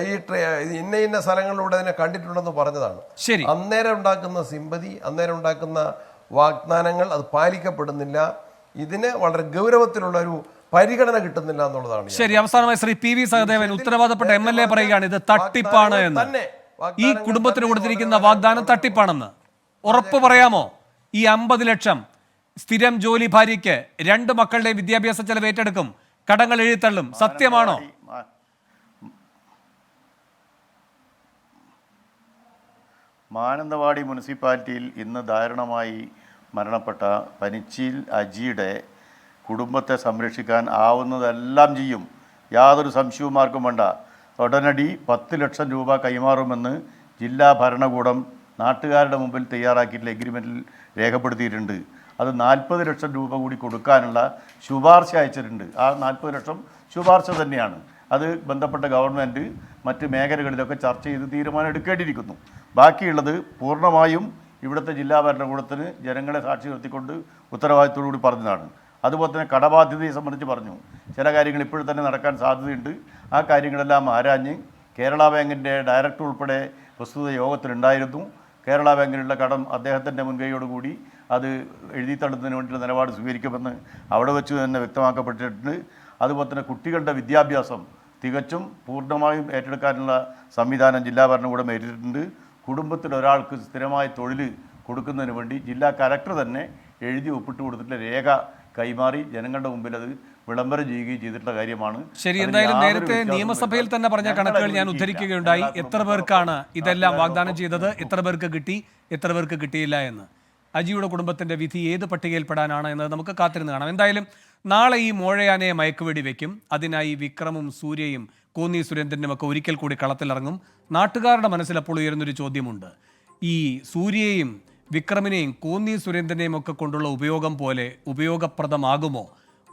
S5: ഈ ഇന്ന സ്ഥലങ്ങളിലൂടെ അതിനെ കണ്ടിട്ടുണ്ടെന്ന് പറഞ്ഞതാണ്. അന്നേരം ഉണ്ടാക്കുന്ന സിമ്പതി, അന്നേരം ഉണ്ടാക്കുന്ന വാഗ്ദാനങ്ങൾ അത് പാലിക്കപ്പെടുന്നില്ല. ഇതിന് വളരെ ഗൗരവത്തിലുള്ള ഒരു പരിഗണന കിട്ടുന്നില്ല എന്നുള്ളതാണ്.
S4: ശരി, അവസാനമായി ശ്രീ PV സഹദേവൻ, ഉത്തരവാദപ്പെട്ട MLA പറയുകയാണ് ഇത് തട്ടിപ്പാണ് എന്ന്. ഈ കുടുംബത്തിന് കൊടുത്തിരിക്കുന്ന വാഗ്ദാനം തട്ടിപ്പാണെന്ന് ഉറപ്പ് പറയാമോ? ഈ 50 ലക്ഷം സ്ഥിരം ജോലി, ഭാര്യയ്ക്ക് 2 മക്കളുടെ വിദ്യാഭ്യാസ ചെലവ് ഏറ്റെടുക്കും, കടങ്ങൾ എഴുതിത്തള്ളും, സത്യമാണോ?
S6: മാനന്തവാടി മുനിസിപ്പാലിറ്റിയിൽ ഇന്ന് ദാരുണമായി മരണപ്പെട്ട പനിച്ചിൽ അജിയുടെ കുടുംബത്തെ സംരക്ഷിക്കാൻ ആവുന്നതെല്ലാം ചെയ്യും. യാതൊരു സംശയവും ആർക്കും വേണ്ട. ഉടനടി 10 ലക്ഷം രൂപ കൈമാറുമെന്ന് ജില്ലാ ഭരണകൂടം നാട്ടുകാരുടെ മുമ്പിൽ തയ്യാറാക്കിയിട്ടുള്ള എഗ്രിമെൻറ്റിൽ രേഖപ്പെടുത്തിയിട്ടുണ്ട്. അത് 40 ലക്ഷം രൂപ കൂടി കൊടുക്കാനുള്ള ശുപാർശ അയച്ചിട്ടുണ്ട്. ആ 40 ലക്ഷം ശുപാർശ തന്നെയാണ്. അത് ബന്ധപ്പെട്ട ഗവൺമെൻറ് മറ്റ് മേഖലകളിലൊക്കെ ചർച്ച ചെയ്ത് തീരുമാനം എടുക്കേണ്ടിയിരിക്കുന്നു. ബാക്കിയുള്ളത് പൂർണ്ണമായും ഇവിടുത്തെ ജില്ലാ ഭരണകൂടത്തിന് ജനങ്ങളെ സാക്ഷി നിർത്തിക്കൊണ്ട് ഉത്തരവാദിത്തോടു കൂടി പറഞ്ഞതാണ്. അതുപോലെ തന്നെ കടബാധ്യതയെ സംബന്ധിച്ച് പറഞ്ഞു. ചില കാര്യങ്ങൾ ഇപ്പോഴും തന്നെ നടക്കാൻ സാധ്യതയുണ്ട്. ആ കാര്യങ്ങളെല്ലാം ആരാഞ്ഞ് കേരള ബാങ്കിൻ്റെ ഡയറക്ടർ ഉൾപ്പെടെ പ്രസ്തുത യോഗത്തിലുണ്ടായിരുന്നു. കേരള ബാങ്കിനുള്ള കടം അദ്ദേഹത്തിൻ്റെ മുൻകൈയോടുകൂടി അത് എഴുതി തള്ളുന്നതിന് വേണ്ടിയുള്ള നിലപാട് സ്വീകരിക്കുമെന്ന് അവിടെ വെച്ച് തന്നെ വ്യക്തമാക്കപ്പെട്ടിട്ടുണ്ട്. അതുപോലെ തന്നെ കുട്ടികളുടെ വിദ്യാഭ്യാസം തികച്ചും പൂർണ്ണമായും ഏറ്റെടുക്കാനുള്ള സംവിധാനം ജില്ലാ ഭരണകൂടം ഏറ്റിട്ടുണ്ട്. കുടുംബത്തിൽ ഒരാൾക്ക് സ്ഥിരമായ തൊഴിൽ കൊടുക്കുന്നതിന് വേണ്ടി ജില്ലാ കലക്ടർ തന്നെ എഴുതി ഒപ്പിട്ട് കൊടുത്തിട്ടുള്ള രേഖ കൈമാറി ജനങ്ങളുടെ മുമ്പിൽ അത് വിളംബരം ചെയ്യുകയും ചെയ്തിട്ടുള്ള കാര്യമാണ്.
S4: ശരി, എന്തായാലും നേരത്തെ നിയമസഭയിൽ തന്നെ പറഞ്ഞ കണക്കുകൾ ഞാൻ ഉദ്ധരിക്കുകയുണ്ടായി. എത്ര പേർക്കാണ് ഇതെല്ലാം വാഗ്ദാനം ചെയ്തത്, എത്ര പേർക്ക് കിട്ടി, എത്ര പേർക്ക് കിട്ടിയില്ല എന്ന്. അജിയുടെ കുടുംബത്തിന്റെ വിധി ഏത് പട്ടികയിൽപ്പെടാനാണ് എന്നത് നമുക്ക് കാത്തിരുന്ന് കാണാം. എന്തായാലും നാളെ ഈ മോഴയാനയെ മയക്കുവെടി വെക്കും. അതിനായി വിക്രമും സൂര്യയും കോന്നി സുരേന്ദ്രനും ഒക്കെ ഒരിക്കൽ കൂടി കളത്തിലിറങ്ങും. നാട്ടുകാരുടെ മനസ്സിൽ അപ്പോൾ ഉയരുന്നൊരു ചോദ്യമുണ്ട്. ഈ സൂര്യയെയും വിക്രമിനെയും കോന്നി സുരേന്ദ്രനെയും ഒക്കെ കൊണ്ടുള്ള ഉപയോഗം പോലെ ഉപയോഗപ്രദമാകുമോ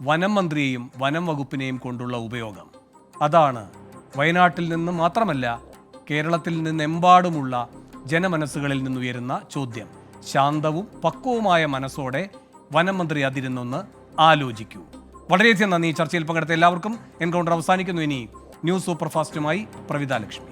S4: വനം മന്ത്രിയെയും വനം വകുപ്പിനെയും കൊണ്ടുള്ള ഉപയോഗം? അതാണ് വയനാട്ടിൽ നിന്ന് മാത്രമല്ല കേരളത്തിൽ നിന്നെമ്പാടുമുള്ള ജനമനസ്സുകളിൽ നിന്നുയരുന്ന ചോദ്യം. ശാന്തവും പക്വവുമായ മനസ്സോടെ വനം മന്ത്രി അതിരുന്നൊന്ന് ആലോചിക്കൂ. വളരെയധികം നന്ദി. ചർച്ചയിൽ പങ്കെടുത്ത എല്ലാവർക്കും. എൻകൗണ്ടർ അവസാനിക്കുന്നു. ഇനി ന്യൂസ് സൂപ്പർഫാസ്റ്റുമായി പ്രവിത ലക്ഷ്മി.